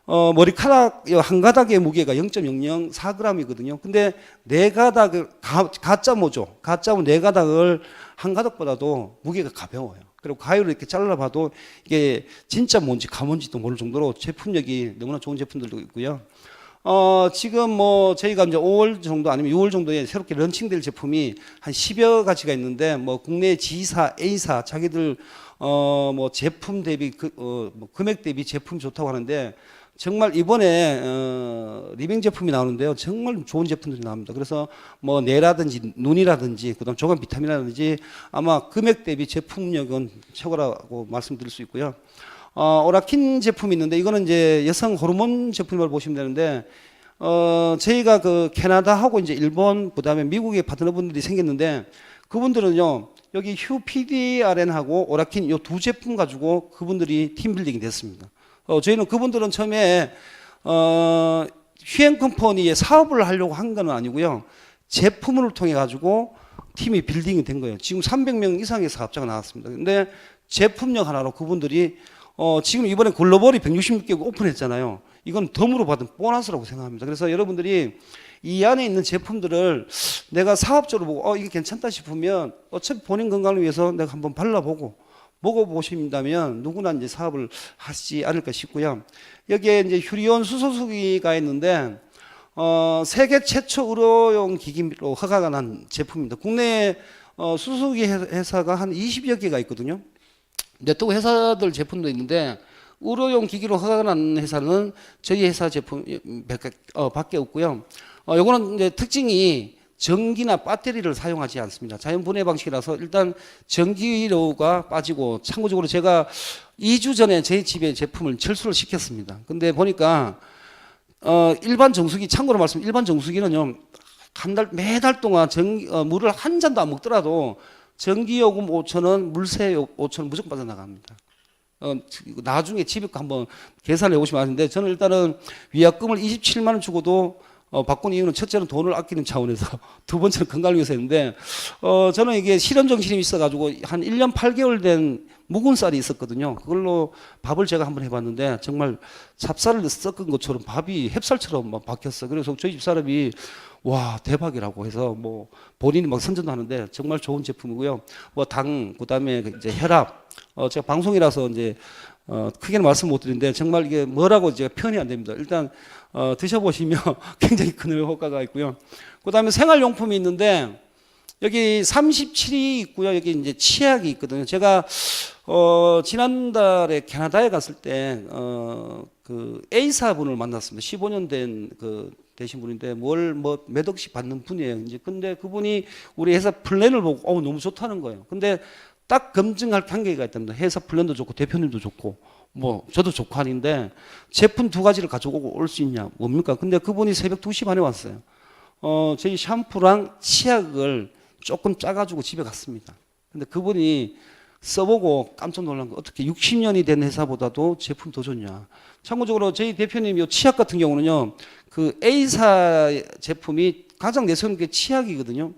머리카락 한 가닥의 무게가 0.004g이거든요. 근데 네 가닥을 가짜 모죠. 가짜 네 가닥을 한 가닥보다도 무게가 가벼워요. 그리고 가위로 이렇게 잘라봐도 이게 진짜 뭔지 가뭔지도 모를 정도로 제품력이 너무나 좋은 제품들도 있고요. 지금 뭐 저희가 이제 5월 정도 아니면 6월 정도에 새롭게 런칭될 제품이 한 10여 가지가 있는데 뭐 국내 G사, A사 자기들 뭐 제품 대비 뭐 금액 대비 제품 좋다고 하는데 정말 이번에 리빙 제품이 나오는데요. 정말 좋은 제품들이 나옵니다. 그래서 뭐 뇌라든지 눈이라든지 그다음 조간 비타민이라든지 아마 금액 대비 제품력은 최고라고 말씀드릴 수 있고요. 오라킨 제품이 있는데 이거는 이제 여성 호르몬 제품으로 보시면 되는데 저희가 그 캐나다하고 이제 일본 그다음에 미국의 파트너분들이 생겼는데 그분들은요 여기 휴PDRN하고 오라킨 이 두 제품 가지고 그분들이 팀빌딩이 됐습니다. 저희는 그분들은 처음에 휴행 컴퍼니의 사업을 하려고 한 건 아니고요. 제품을 통해 가지고 팀이 빌딩이 된 거예요. 지금 300명 이상의 사업자가 나왔습니다. 근데 제품력 하나로 그분들이 지금 이번에 글로벌이 166개국 오픈했잖아요. 이건 덤으로 받은 보너스라고 생각합니다. 그래서 여러분들이 이 안에 있는 제품들을 내가 사업적으로 보고 이게 괜찮다 싶으면 어차피 본인 건강을 위해서 내가 한번 발라보고 먹어보신다면 누구나 이제 사업을 하시지 않을까 싶고요. 여기에 이제 휴리온 수소수기가 있는데 세계 최초 의료용 기기로 허가가 난 제품입니다. 국내에 수소수기 회사가 한 20여 개가 있거든요. 네트워크 회사들 제품도 있는데 의료용 기기로 허가가 난 회사는 저희 회사 제품 밖에 없고요. 요거는 이제 특징이 전기나 배터리를 사용하지 않습니다. 자연 분해 방식이라서 일단 전기료가 빠지고 참고적으로 제가 2주 전에 저희 집에 제품을 철수를 시켰습니다. 근데 보니까 일반 정수기 참고로 말씀 일반 정수기는요 매달 동안 물을 한 잔도 안 먹더라도 전기요금 5,000원, 물세 5,000원 무조건 빠져나갑니다. 나중에 집에 한번 계산해 보시면 아는데 저는 일단은 위약금을 27만 원 주고도 바꾼 이유는 첫째는 돈을 아끼는 차원에서 두 번째는 건강을 위해서 했는데 저는 이게 실현 정신이 있어가지고 한 1년 8개월 된 묵은 쌀이 있었거든요. 그걸로 밥을 제가 한번 해봤는데 정말 찹쌀을 섞은 것처럼 밥이 햅쌀처럼 막 바뀌었어요. 그래서 저희 집 사람이 와 대박이라고 해서 뭐 본인이 막 선전도 하는데 정말 좋은 제품이고요. 뭐 당 그다음에 이제 혈압 제가 방송이라서 이제 크게는 말씀 못 드리는데 정말 이게 뭐라고 제가 표현이 안 됩니다. 일단 드셔보시면 굉장히 큰 효과가 있고요. 그다음에 생활용품이 있는데 여기 37이 있고요. 여기 이제 치약이 있거든요. 제가 지난달에 캐나다에 갔을 때 그 A사 분을 만났습니다. 15년 된 되신 분인데 몇 억씩 받는 분이에요. 이제 근데 그분이 우리 회사 플랜을 보고 너무 좋다는 거예요. 근데 딱 검증할 단계가 있답니다. 회사 플랜도 좋고 대표님도 좋고 뭐 저도 좋고 하는데 제품 두 가지를 가지고 올 수 있냐 뭡니까? 근데 그분이 새벽 2시 반에 왔어요. 저희 샴푸랑 치약을 조금 짜가지고 집에 갔습니다. 근데 그분이 써보고 깜짝 놀란 거 어떻게 60년이 된 회사보다도 제품이 더 좋냐. 참고적으로 저희 대표님 이 치약 같은 경우는요 그 A사 제품이 가장 내세우는 게 치약이거든요.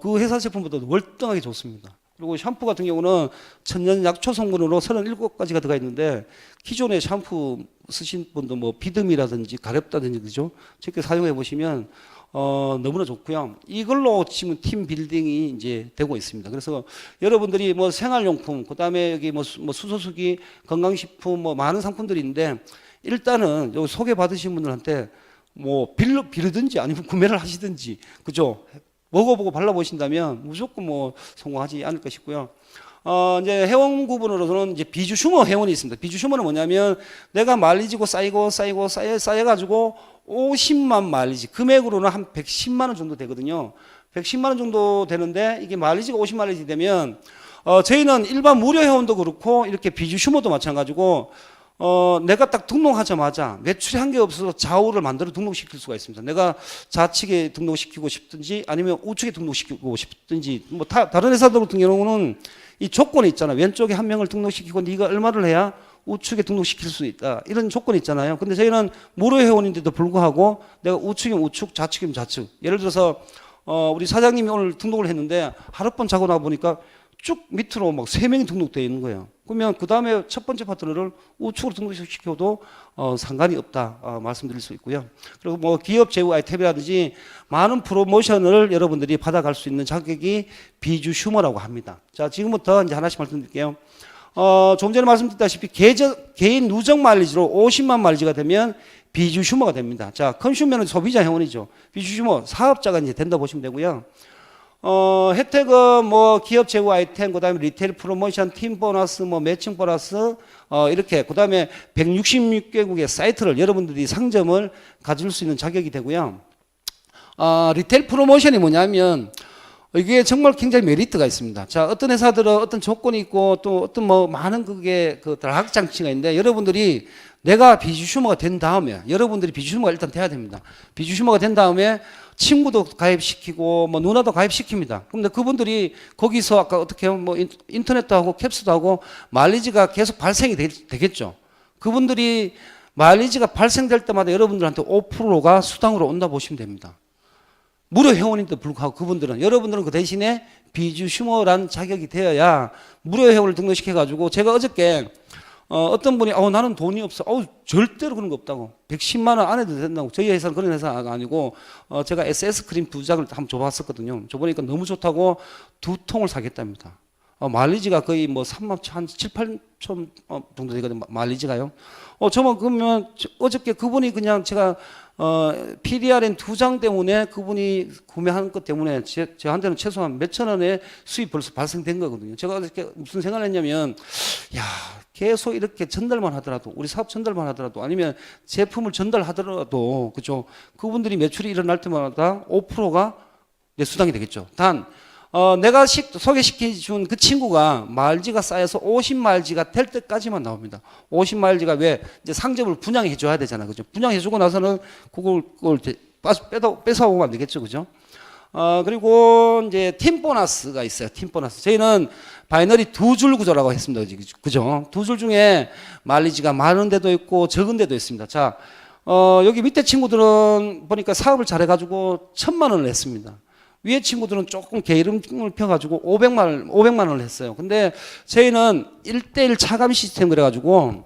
그 회사 제품보다도 월등하게 좋습니다. 그리고 샴푸 같은 경우는 천연 약초 성분으로 37가지가 들어가 있는데 기존의 샴푸 쓰신 분도 뭐 비듬이라든지 가렵다든지 그죠? 저렇게 사용해 보시면 너무나 좋고요. 이걸로 지금 팀 빌딩이 이제 되고 있습니다. 그래서 여러분들이 뭐 생활용품, 그다음에 여기 뭐 수소수기, 건강식품 뭐 많은 상품들이 있는데 일단은 여기 소개 받으신 분들한테 뭐 빌든지 아니면 구매를 하시든지 그죠? 먹어보고 발라보신다면 무조건 뭐 성공하지 않을까 싶고요. 이제 회원 구분으로서는 이제 비주 슈머 회원이 있습니다. 비주 슈머는 뭐냐면 내가 마일리지고 쌓여가지고 50만 마일리지 금액으로는 한 110만 원 정도 되거든요. 110만 원 정도 되는데 이게 마일리지가 50 마일리지 되면 저희는 일반 무료 회원도 그렇고 이렇게 비주 슈머도 마찬가지고 내가 딱 등록하자마자 매출이 한 개 없어서 좌우를 만들어 등록시킬 수가 있습니다. 내가 좌측에 등록시키고 싶든지 아니면 우측에 등록시키고 싶든지 뭐 다른 회사들 같은 경우는 이 조건이 있잖아요. 왼쪽에 한 명을 등록시키고 네가 얼마를 해야 우측에 등록시킬 수 있다. 이런 조건이 있잖아요. 근데 저희는 무료 회원인데도 불구하고 내가 우측이면 우측, 좌측이면 좌측. 예를 들어서 우리 사장님이 오늘 등록을 했는데 하룻밤 자고 나보니까 쭉 밑으로 막 3명이 등록되어 있는 거예요. 그러면 그 다음에 첫 번째 파트너를 우측으로 등록시켜도 상관이 없다 말씀드릴 수 있고요. 그리고 뭐 기업 제휴 아이템이라든지 많은 프로모션을 여러분들이 받아갈 수 있는 자격이 비주 휴머라고 합니다. 자, 지금부터 이제 하나씩 말씀드릴게요. 좀 전에 말씀드렸다시피 개인 누적 마일리지로 50만 마일리지가 되면 비주 휴머가 됩니다. 자, 컨슈머는 소비자 회원이죠. 비주 휴머 사업자가 이제 된다 보시면 되고요. 혜택은 뭐 기업 제휴 아이템, 그다음에 리테일 프로모션, 팀 보너스, 뭐 매칭 보너스, 이렇게 그다음에 166개국의 사이트를 여러분들이 상점을 가질 수 있는 자격이 되고요. 리테일 프로모션이 뭐냐면 이게 정말 굉장히 메리트가 있습니다. 자, 어떤 회사들은 어떤 조건이 있고 또 어떤 뭐 많은 그게 그 다각장치가 있는데 여러분들이 내가 비주슈머가 된 다음에 여러분들이 비주슈머가 일단 돼야 됩니다. 비주슈머가 된 다음에 친구도 가입시키고 뭐 누나도 가입시킵니다. 근데 그분들이 거기서 아까 어떻게 하면 뭐 인터넷도 하고 캡스도 하고 마일리지가 계속 발생이 되겠죠. 그분들이 마일리지가 발생될 때마다 여러분들한테 5%가 수당으로 온다 보시면 됩니다. 무료 회원인데도 불구하고 그분들은 여러분들은 그 대신에 비주 휴머란 자격이 되어야 무료 회원을 등록시켜가지고 제가 어저께 어떤 분이 나는 돈이 없어. 절대로 그런 거 없다고. 110만 원 안 해도 된다고. 저희 회사는 그런 회사가 아니고 제가 SS 크림 2장을 한번 줘봤었거든요. 줘보니까 너무 좋다고 2통을 사겠답니다. 마일리지가 거의 뭐 3만 한 7, 8천 정도 되거든요. 마일리지가요. 저만 그러면 어저께 그분이 그냥 제가 PDRN 2장 때문에 그분이 구매한 것 때문에 저한테는 최소한 몇천 원의 수입 벌써 발생된 거거든요. 제가 어저께 무슨 생각을 했냐면 야, 계속 이렇게 전달만 하더라도 우리 사업 전달만 하더라도 아니면 제품을 전달하더라도 그죠? 그분들이 매출이 일어날 때마다 5%가 내 수당이 되겠죠. 단 내가 소개시켜준 그 친구가 마일지가 쌓여서 50마일지가 될 때까지만 나옵니다. 50마일지가 왜 이제 상점을 분양해 줘야 되잖아, 그죠? 분양해 주고 나서는 그걸 뺏어오면 안 되겠죠, 그죠? 그리고 이제 팀 보너스가 있어요. 팀 보너스. 저희는 바이너리 2줄 구조라고 했습니다, 그죠? 2줄 중에 마일리지가 많은 데도 있고 적은 데도 있습니다. 자, 여기 밑에 친구들은 보니까 사업을 잘해가지고 1,000만 원을 냈습니다. 위에 친구들은 조금 게으름을 펴가지고 500만 원을 했어요. 근데 저희는 1대1 차감 시스템 그래가지고,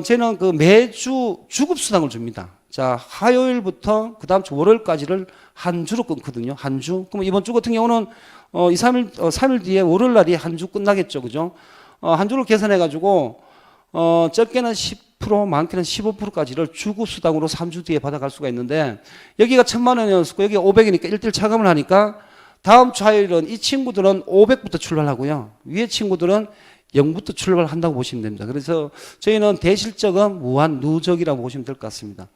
저희는 그 매주 주급수당을 줍니다. 자, 화요일부터 그 다음 주 월요일까지를 한 주로 끊거든요. 한 주. 그럼 이번 주 같은 경우는 3일 뒤에 월요일 날이 한 주 끝나겠죠. 그죠? 한 주를 계산해가지고, 적게는 10%, 많게는 15%까지를 주급수당으로 3주 뒤에 받아갈 수가 있는데 여기가 1,000만 원이었고 여기가 500이니까 1대1 차감을 하니까 다음 주 화요일은 이 친구들은 500부터 출발하고요. 위에 친구들은 0부터 출발한다고 보시면 됩니다. 그래서 저희는 대실적은 무한 누적이라고 보시면 될 것 같습니다.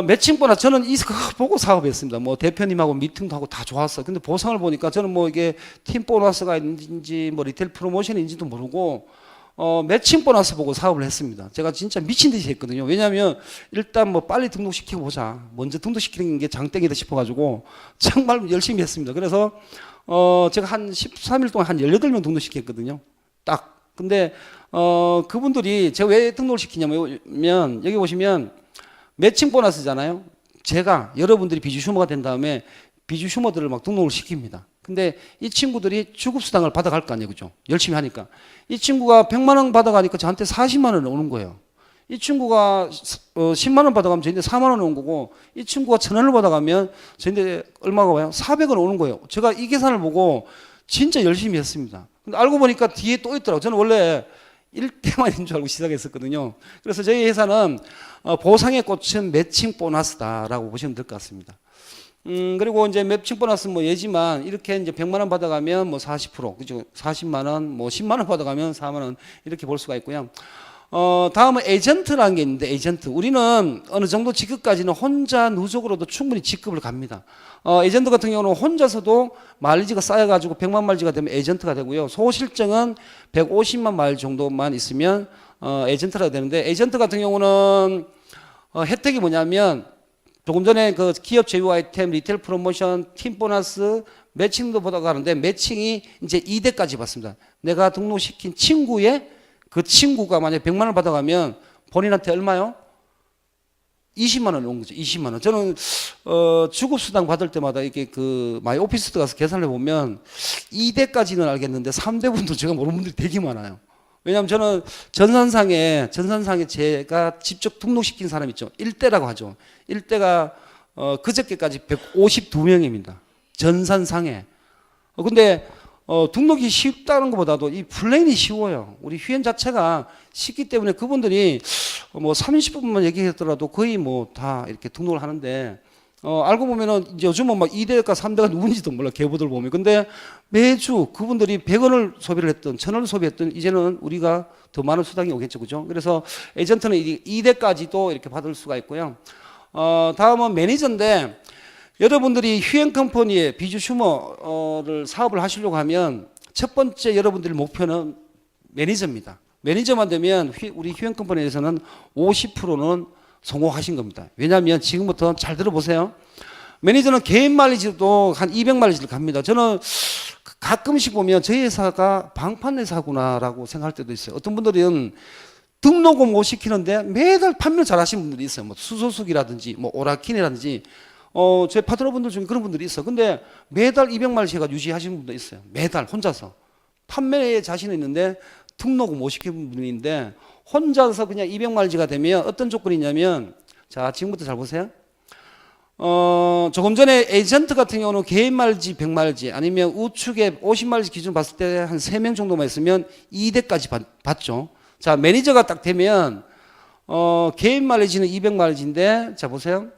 매칭 보너스 저는 이거 보고 사업했습니다. 뭐 대표님하고 미팅도 하고 다 좋았어요. 근데 보상을 보니까 저는 뭐 이게 팀 보너스가 있는지 뭐 리테일 프로모션인지도 모르고 매칭 보너스 보고 사업을 했습니다. 제가 진짜 미친 듯이 했거든요. 왜냐하면 일단 뭐 빨리 등록시켜 보자. 먼저 등록시키는 게 장땡이다 싶어가지고 정말 열심히 했습니다. 그래서 제가 한 13일 동안 한 18명 등록시켰거든요. 딱. 근데 그분들이 제가 왜 등록을 시키냐면 여기 보시면 매칭 보너스잖아요. 제가 여러분들이 비주 휴머가 된 다음에 비주 휴머들을 막 등록을 시킵니다. 근데 이 친구들이 주급수당을 받아갈 거 아니에요, 그죠? 열심히 하니까. 이 친구가 100만 원 받아가니까 저한테 40만 원 오는 거예요. 이 친구가 10만 원 받아가면 저한테 4만 원 오는 거고, 이 친구가 1,000원을 받아가면 저한테 얼마가 와요? 400원 오는 거예요. 제가 이 계산을 보고 진짜 열심히 했습니다. 근데 알고 보니까 뒤에 또 있더라고요. 저는 원래 1대만인 줄 알고 시작했었거든요. 그래서 저희 회사는 보상의 꽃은 매칭 보너스다라고 보시면 될 것 같습니다. 그리고 이제 매칭 보너스 뭐 예지만 이렇게 이제 100만 원 받아가면 뭐 40%, 그죠? 40만 원, 뭐 10만 원 받아가면 4만 원 이렇게 볼 수가 있고요. 다음은 에이전트라는 게 있는데 에이전트. 우리는 어느 정도 직급까지는 혼자 누적으로도 충분히 직급을 갑니다. 에이전트 같은 경우는 혼자서도 마일리지가 쌓여가지고 100만 마일리지가 되면 에이전트가 되고요. 소실증은 150만 마일 정도만 있으면 에이전트가 되는데 에이전트 같은 경우는 혜택이 뭐냐면 조금 전에 그 기업 제휴 아이템, 리테일 프로모션, 팀 보너스, 매칭도 받아가는데 매칭이 이제 2대까지 받습니다. 내가 등록시킨 친구의 그 친구가 만약에 100만 원 받아가면 본인한테 얼마요? 20만 원 온 거죠. 20만 원. 저는 주급 수당 받을 때마다 이게 그 마이 오피스 가서 계산해 보면 2대까지는 알겠는데 3대 분도 제가 모르는 분들이 되게 많아요. 왜냐하면 저는 전산상에 제가 직접 등록시킨 사람 있죠. 1대라고 하죠. 1대가 그저께까지 152명입니다. 전산상에. 근데 등록이 쉽다는 것보다도 이 플랜이 쉬워요. 우리 휴엔 자체가 쉽기 때문에 그분들이 뭐 30분만 얘기했더라도 거의 뭐 다 이렇게 등록을 하는데 알고 보면은 이제 요즘은 막 2대가 3대가 누군지도 몰라 계보들 보면. 근데 매주 그분들이 100원을 소비를 했던 1000원을 소비했던 이제는 우리가 더 많은 수당이 오겠죠. 그죠? 그래서 에이전트는 2대까지도 이렇게 받을 수가 있고요. 다음은 매니저인데 여러분들이 휴엔 컴퍼니의 비주 슈머를 사업을 하시려고 하면 첫 번째 여러분들의 목표는 매니저입니다. 매니저만 되면 우리 휴엔 컴퍼니에서는 50%는 성공하신 겁니다. 왜냐하면 지금부터 잘 들어보세요. 매니저는 개인 마일리지도 한 200마일리지를 갑니다. 저는 가끔씩 보면 저희 회사가 방판 회사구나라고 생각할 때도 있어요. 어떤 분들은 등록을 못 시키는데 매달 판매를 잘 하시는 분들이 있어요. 뭐 수소수기라든지 뭐 오라킨이라든지 제 파트너분들 중에 그런 분들이 있어. 근데 매달 200마일리지가 유지하시는 분도 있어요. 매달 혼자서 판매에 자신이 있는데 등록을 못 시키는 분인데 혼자서 그냥 200마일리지가 되면 어떤 조건이 있냐면, 자 지금부터 잘 보세요. 조금 전에 에이전트 같은 경우는 개인 마일리지 100마일리지 아니면 우측에 50마일리지 기준 봤을 때 한 3명 정도만 있으면 2대까지 받죠. 자 매니저가 딱 되면 개인 마일리지는 200마일리지인데 자 보세요.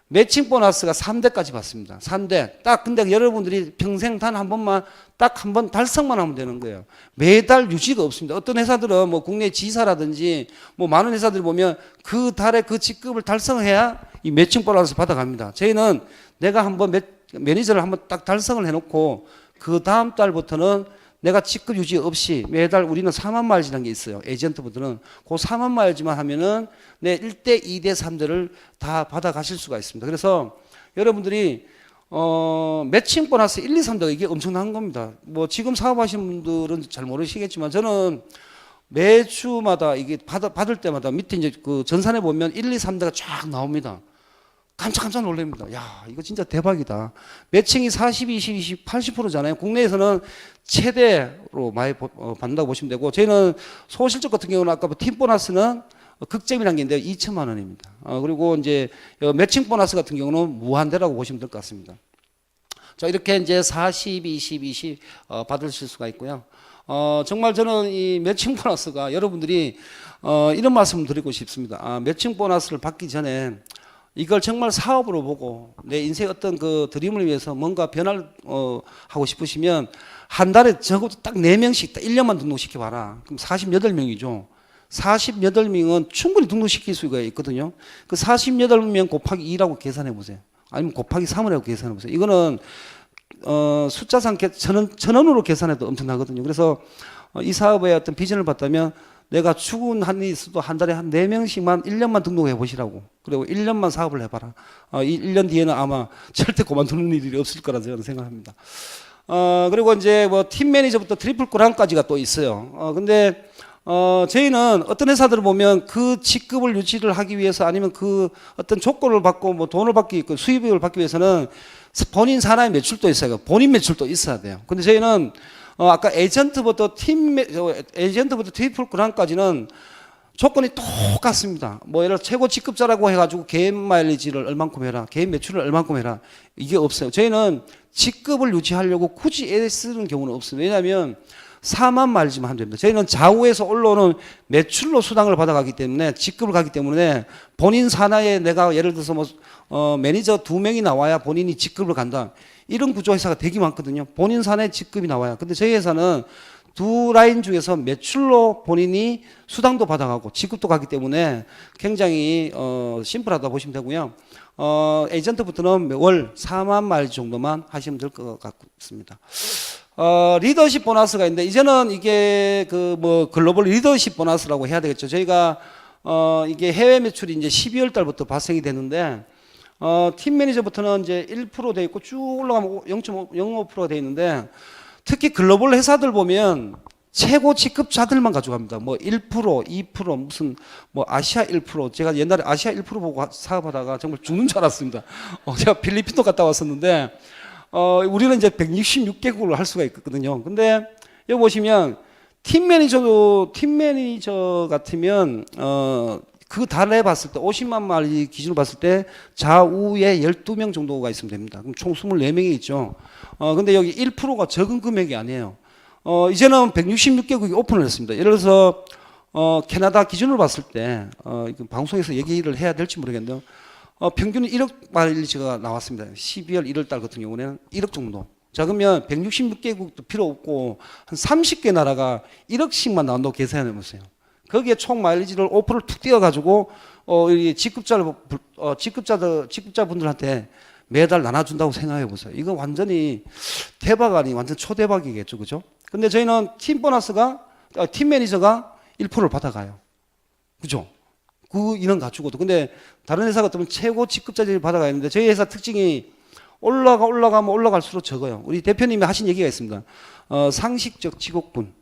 매칭 보너스가 3대까지 받습니다. 3대. 딱 근데 여러분들이 평생 단 한 번만 딱 한 번 달성만 하면 되는 거예요. 매달 유지가 없습니다. 어떤 회사들은 뭐 국내 지사라든지 뭐 많은 회사들이 보면 그 달에 그 직급을 달성해야 이 매칭 보너스 받아갑니다. 저희는 내가 한번 매니저를 한번 딱 달성을 해놓고 그 다음 달부터는 내가 직급 유지 없이 매달 우리는 4만 마일이라는 게 있어요. 에이전트분들은 그 4만 마일만 하면은 내 1대, 2대, 3대를 다 받아 가실 수가 있습니다. 그래서 여러분들이 매칭 보너스 1, 2, 3대가 이게 엄청난 겁니다. 뭐 지금 사업하시는 분들은 잘 모르시겠지만 저는 매주마다 이게 받을 때마다 밑에 이제 그 전산에 보면 1, 2, 3대가 쫙 나옵니다. 깜짝 놀랍니다. 야, 이거 진짜 대박이다. 매칭이 40, 20, 20, 80%잖아요. 국내에서는 최대로 많이 받는다고 보시면 되고, 저희는 소실적 같은 경우는 아까 팀 보너스는 극점이라는 게 있는데 2천만 원입니다. 그리고 이제 매칭 보너스 같은 경우는 무한대라고 보시면 될 것 같습니다. 자, 이렇게 이제 40, 20, 20 받으실 수가 있고요. 정말 저는 이 매칭 보너스가 여러분들이 이런 말씀을 드리고 싶습니다. 매칭 보너스를 받기 전에 이걸 정말 사업으로 보고 내 인생의 어떤 그 드림을 위해서 뭔가 변화를 하고 싶으시면 한 달에 적어도 딱 4명씩 딱 1년만 등록시켜봐라. 그럼 48명이죠. 48명은 충분히 등록시킬 수가 있거든요. 그 48명 곱하기 2라고 계산해 보세요. 아니면 곱하기 3이라고 계산해 보세요. 이거는 숫자상 천원으로 계산해도 엄청나거든요. 그래서 이 사업의 어떤 비전을 봤다면 내가 죽은 한이 있어도 한 달에 한 4명씩만 1년만 등록해 보시라고. 그리고 1년만 사업을 해봐라. 1년 뒤에는 아마 절대 그만두는 일이 없을 거라 저는 생각합니다. 그리고 이제 뭐 팀 매니저부터 트리플 그랑까지가 또 있어요. 근데 저희는 어떤 회사들을 보면 그 직급을 유지를 하기 위해서 아니면 그 어떤 조건을 받고 뭐 돈을 받기, 그 수입을 받기 위해서는 본인 산하의 매출도 있어요. 본인 매출도 있어야 돼요. 근데 저희는 아까 에이전트부터 에이전트부터 트리플 그랑까지는 조건이 똑같습니다. 뭐 예를 들어 최고 직급자라고 해가지고 개인 마일리지를 얼만큼 해라, 개인 매출을 얼만큼 해라, 이게 없어요. 저희는 직급을 유지하려고 굳이 애 쓰는 경우는 없어요. 왜냐하면 4만 마일리지만 하면 됩니다. 저희는 좌우에서 올라오는 매출로 수당을 받아가기 때문에 직급을 가기 때문에 본인 산하에 내가 예를 들어서 뭐 매니저 2명이 나와야 본인이 직급을 간다. 이런 구조 회사가 되게 많거든요. 본인 산하에 직급이 나와요. 근데 저희 회사는 두 라인 중에서 매출로 본인이 수당도 받아가고 직급도 가기 때문에 굉장히 심플하다 보시면 되고요. 에이전트부터는 월 4만 마일 정도만 하시면 될 것 같습니다. 리더십 보너스가 있는데 이제는 이게 그 뭐 글로벌 리더십 보너스라고 해야 되겠죠. 저희가 이게 해외 매출이 이제 12월 달부터 발생이 되는데 팀 매니저부터는 이제 1% 돼 있고 쭉 올라가면 0.05%가 돼 있는데 특히 글로벌 회사들 보면 최고 직급자들만 가져갑니다. 뭐 1%, 2% 무슨 뭐 아시아 1% 제가 옛날에 아시아 1% 보고 사업하다가 정말 죽는 줄 알았습니다. 제가 필리핀도 갔다 왔었는데 우리는 이제 166개국을 할 수가 있거든요. 근데 여기 보시면 팀 매니저 같으면 그 달에 봤을 때 50만 마리 기준으로 봤을 때 좌우에 12명 정도가 있으면 됩니다. 그럼 총 24명이 있죠. 근데 여기 1%가 적은 금액이 아니에요. 이제는 166개국이 오픈을 했습니다. 예를 들어서 캐나다 기준으로 봤을 때 방송에서 얘기를 해야 될지 모르겠는데요. 평균 1억 마일리지가 나왔습니다. 12월 1월 달 같은 경우는 1억 정도. 자, 그러면 166개국도 필요 없고 한 30개 나라가 1억씩만 나온다고 계산해 보세요. 거기에 총 마일리지를 5%를 툭 띄워가지고 직급자분들한테 매달 나눠준다고 생각해 보세요. 이거 완전히 대박 아니 완전 초대박이겠죠, 그죠? 근데 저희는 팀 매니저가 1%를 받아가요, 그죠? 그 인원 갖추고도. 근데 다른 회사 같으면 최고 직급자들이 받아가야 하는데 저희 회사 특징이 올라가면 올라갈수록 적어요. 우리 대표님이 하신 얘기가 있습니다. 상식적 직업군.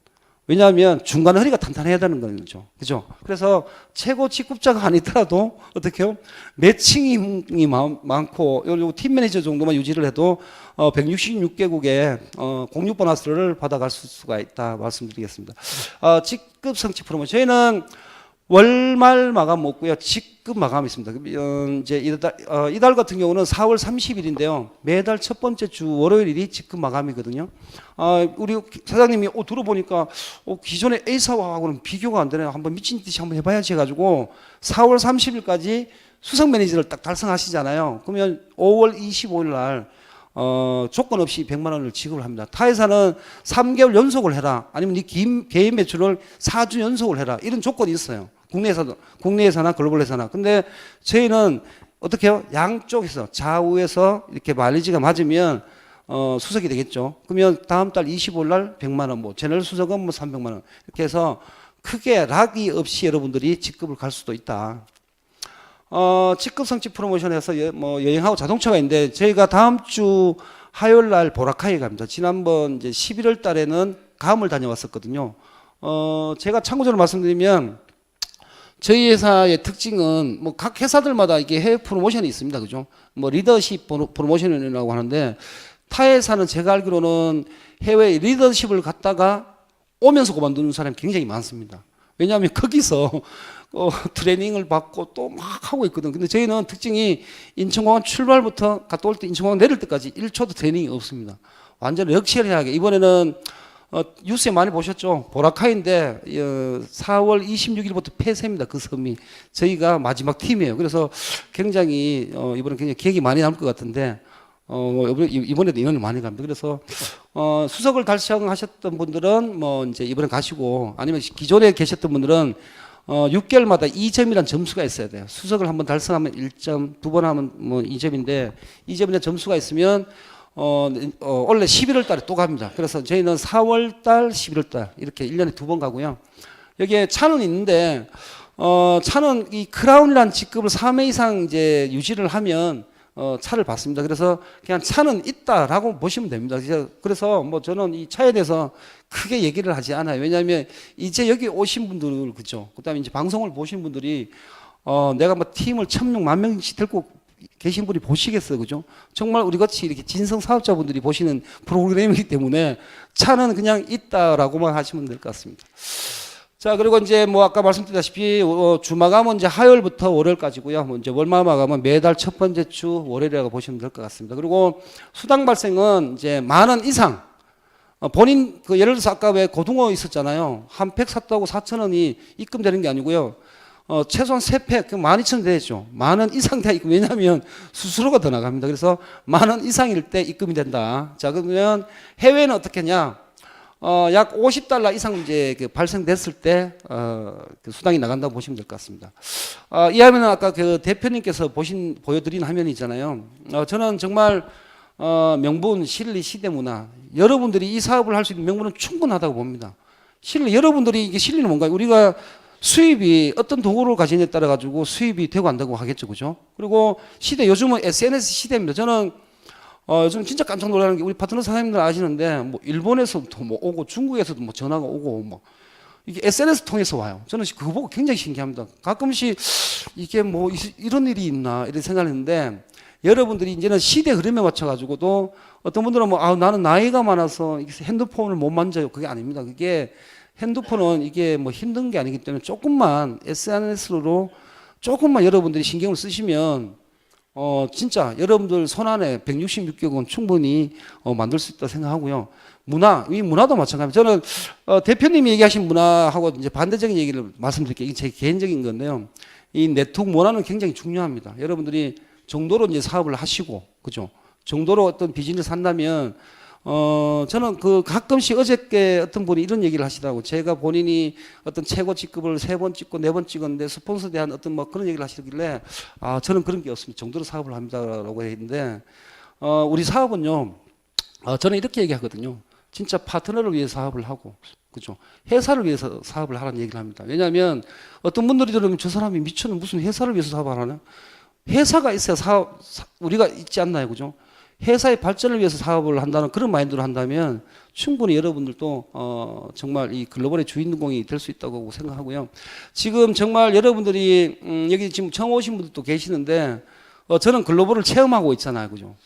왜냐하면 중간에 허리가 탄탄해야 되는 거죠. 그죠? 그래서 최고 직급자가 아니더라도 어떻게요? 매칭이 많고 요 팀 매니저 정도만 유지를 해도 166개국의 공유 보너스를 받아갈 수가 있다 말씀드리겠습니다. 직급 성취 프로모션 저희는 월말 마감 없고요. 직급 마감이 있습니다. 이제 이달 같은 경우는 4월 30일인데요. 매달 첫 번째 주 월요일이 직급 마감이거든요. 우리 사장님이 들어보니까 기존의 A사하고는 비교가 안 되네요. 한번 미친 듯이 한번 해봐야지 해가지고 4월 30일까지 수석 매니저를 딱 달성하시잖아요. 그러면 5월 25일 날 조건 없이 100만 원을 지급을 합니다. 타 회사는 3개월 연속을 해라. 아니면 네 개인 매출을 4주 연속을 해라. 이런 조건이 있어요. 국내 회사나 글로벌 회사나. 근데 저희는 어떻게 해요? 양쪽에서 좌우에서 이렇게 마일리지가 맞으면 수석이 되겠죠. 그러면 다음 달 25일 날 100만 원, 뭐 제너럴 수석은 뭐 300만 원. 이렇게 해서 크게 락이 없이 여러분들이 직급을 갈 수도 있다. 직급 성취 프로모션에서 뭐 여행하고 자동차가 있는데 저희가 다음 주 화요일 날 보라카이에 갑니다. 지난번 이제 11월 달에는 감을 다녀왔었거든요. 제가 참고적으로 말씀드리면 저희 회사의 특징은 뭐 각 회사들마다 이게 해외 프로모션이 있습니다. 그죠? 뭐 리더십 프로모션이라고 하는데 타 회사는 제가 알기로는 해외 리더십을 갖다가 오면서 그만두는 사람이 굉장히 많습니다. 왜냐하면 거기서 트레이닝을 받고 또 막 하고 있거든. 근데 저희는 특징이 인천공항 출발부터 갔다 올 때 인천공항 내릴 때까지 1초도 트레이닝이 없습니다. 완전 럭셔리하게. 이번에는 뉴스에 많이 보셨죠? 보라카이인데 4월 26일부터 폐쇄입니다. 그 섬이. 저희가 마지막 팀이에요. 그래서 굉장히 이번에 굉장히 기획이 많이 남을 것 같은데 이번에도 인원이 많이 갑니다. 그래서 수석을 달성하셨던 분들은 뭐 이제 이번에 가시고 아니면 기존에 계셨던 분들은 6개월마다 2점이라는 점수가 있어야 돼요. 수석을 한번 달성하면 1점, 두 번 하면 뭐 2점인데 2점이라는 점수가 있으면 원래 11월 달에 또 갑니다. 그래서 저희는 4월 달, 11월 달 이렇게 1년에 두 번 가고요. 여기에 차는 있는데 차는 이 크라운이라는 직급을 3회 이상 이제 유지를 하면 차를 받습니다. 그래서 그냥 차는 있다라고 보시면 됩니다. 그래서 뭐 저는 이 차에 대해서 크게 얘기를 하지 않아요. 왜냐하면 이제 여기 오신 분들 그죠. 그다음에 이제 방송을 보신 분들이 내가 뭐 팀을 1000명, 10,000명씩 데리고 계신 분이 보시겠어요, 그죠? 정말 우리 같이 이렇게 진성 사업자분들이 보시는 프로그램이기 때문에 차는 그냥 있다라고만 하시면 될 것 같습니다. 자, 그리고 이제 뭐 아까 말씀드렸다시피 주 마감은 이제 화요일부터 월요일까지고요. 뭐 이제 월말 마감은 매달 첫 번째 주 월요일이라고 보시면 될 것 같습니다. 그리고 수당 발생은 이제 10,000원 이상. 본인 예를 들어서 아까 왜 고등어 있었잖아요. 한 팩 샀다고 4,000원이 입금되는 게 아니고요. 최소한 3팩, 12,000원 되죠. 10,000원 이상 돼야 입금. 왜냐하면 수수료가 더 나갑니다. 그래서 10,000원 이상일 때 입금이 된다. 자, 그러면 해외는 어떻게 하냐? 약 $50 이상 이제 발생됐을 때 그 수당이 나간다고 보시면 될 것 같습니다. 이 화면은 아까 그 대표님께서 보여드린 화면이잖아요. 저는 정말 명분, 실리, 시대문화 여러분들이 이 사업을 할 수 있는 명분은 충분하다고 봅니다. 실리 여러분들이 이게 실리는 뭔가요? 우리가 수입이 어떤 도구를 가지느냐에 따라 가지고 수입이 되고 안 되고 하겠죠, 그죠? 그리고 시대 요즘은 SNS 시대입니다. 저는 저는 진짜 깜짝 놀라는 게 우리 파트너 사장님들 아시는데 뭐 일본에서도 뭐 오고 중국에서도 뭐 전화가 오고 뭐 이게 SNS 통해서 와요. 저는 그거 보고 굉장히 신기합니다. 가끔씩 이게 뭐 이런 일이 있나 이런 생각했는데 여러분들이 이제는 시대 흐름에 맞춰가지고도 어떤 분들은 뭐 나는 나이가 많아서 핸드폰을 못 만져요. 그게 아닙니다. 그게 핸드폰은 이게 뭐 힘든 게 아니기 때문에 조금만 SNS로 조금만 여러분들이 신경을 쓰시면 진짜 여러분들 손안에 166개국은 충분히 만들 수 있다 생각하고요. 이 문화도 마찬가지입니다. 저는 대표님이 얘기하신 문화하고 이제 반대적인 얘기를 말씀드릴게요. 이게 제 개인적인 건데요. 이 네트워크 문화는 굉장히 중요합니다. 여러분들이 정도로 이제 사업을 하시고, 그죠? 정도로 어떤 비즈니스 한다면, 저는 가끔씩 어저께 어떤 분이 이런 얘기를 하시더라고요. 제가 본인이 어떤 최고 직급을 3번 찍고 4번 찍었는데 스폰서에 대한 어떤 뭐 그런 얘기를 하시길래, 저는 그런 게 없습니다. 정도로 사업을 합니다라고 했는데, 우리 사업은요, 저는 이렇게 얘기하거든요. 진짜 파트너를 위해서 사업을 하고, 그죠? 회사를 위해서 사업을 하라는 얘기를 합니다. 왜냐하면 어떤 분들이 들으면 저 사람이 미쳤는 무슨 회사를 위해서 사업을 하나? 회사가 있어야 우리가 있지 않나요? 그죠? 회사의 발전을 위해서 사업을 한다는 그런 마인드로 한다면 충분히 여러분들도 정말 이 글로벌의 주인공이 될 수 있다고 생각하고요. 지금 정말 여러분들이 여기 지금 처음 오신 분들도 계시는데 저는 글로벌을 체험하고 있잖아요. 그죠?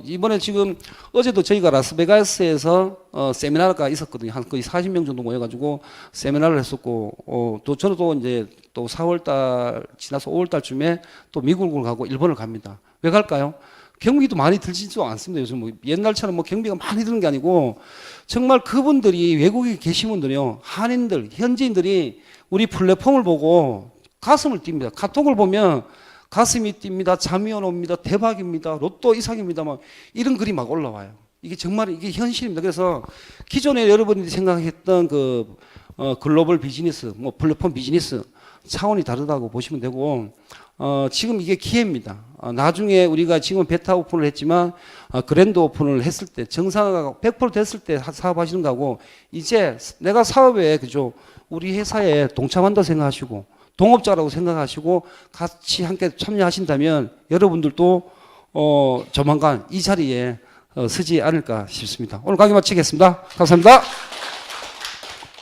이번에 지금 어제도 저희가 라스베가스에서 세미나가 있었거든요. 한 거의 40명 정도 모여가지고 세미나를 했었고, 또 저는 또 이제 또 4월달 지나서 5월달쯤에 또 미국을 가고 일본을 갑니다. 왜 갈까요? 경비도 많이 들지도 않습니다. 요즘 뭐 옛날처럼 뭐 경비가 많이 드는 게 아니고 정말 그분들이 외국에 계신 분들이요. 한인들, 현지인들이 우리 플랫폼을 보고 가슴을 뜁니다. 카톡을 보면 가슴이 뜁니다. 잠이 안 옵니다. 대박입니다. 로또 이상입니다. 막 이런 글이 막 올라와요. 이게 정말 이게 현실입니다. 그래서 기존에 여러분들이 생각했던 글로벌 비즈니스, 뭐 플랫폼 비즈니스 차원이 다르다고 보시면 되고, 지금 이게 기회입니다. 나중에 우리가 지금 베타 오픈을 했지만, 그랜드 오픈을 했을 때, 정상화가 100% 됐을 때 사업하시는 거고, 이제 내가 사업에, 그죠? 우리 회사에 동참한다 생각하시고, 동업자라고 생각하시고, 같이 함께 참여하신다면, 여러분들도, 조만간 이 자리에 서지 않을까 싶습니다. 오늘 강의 마치겠습니다. 감사합니다.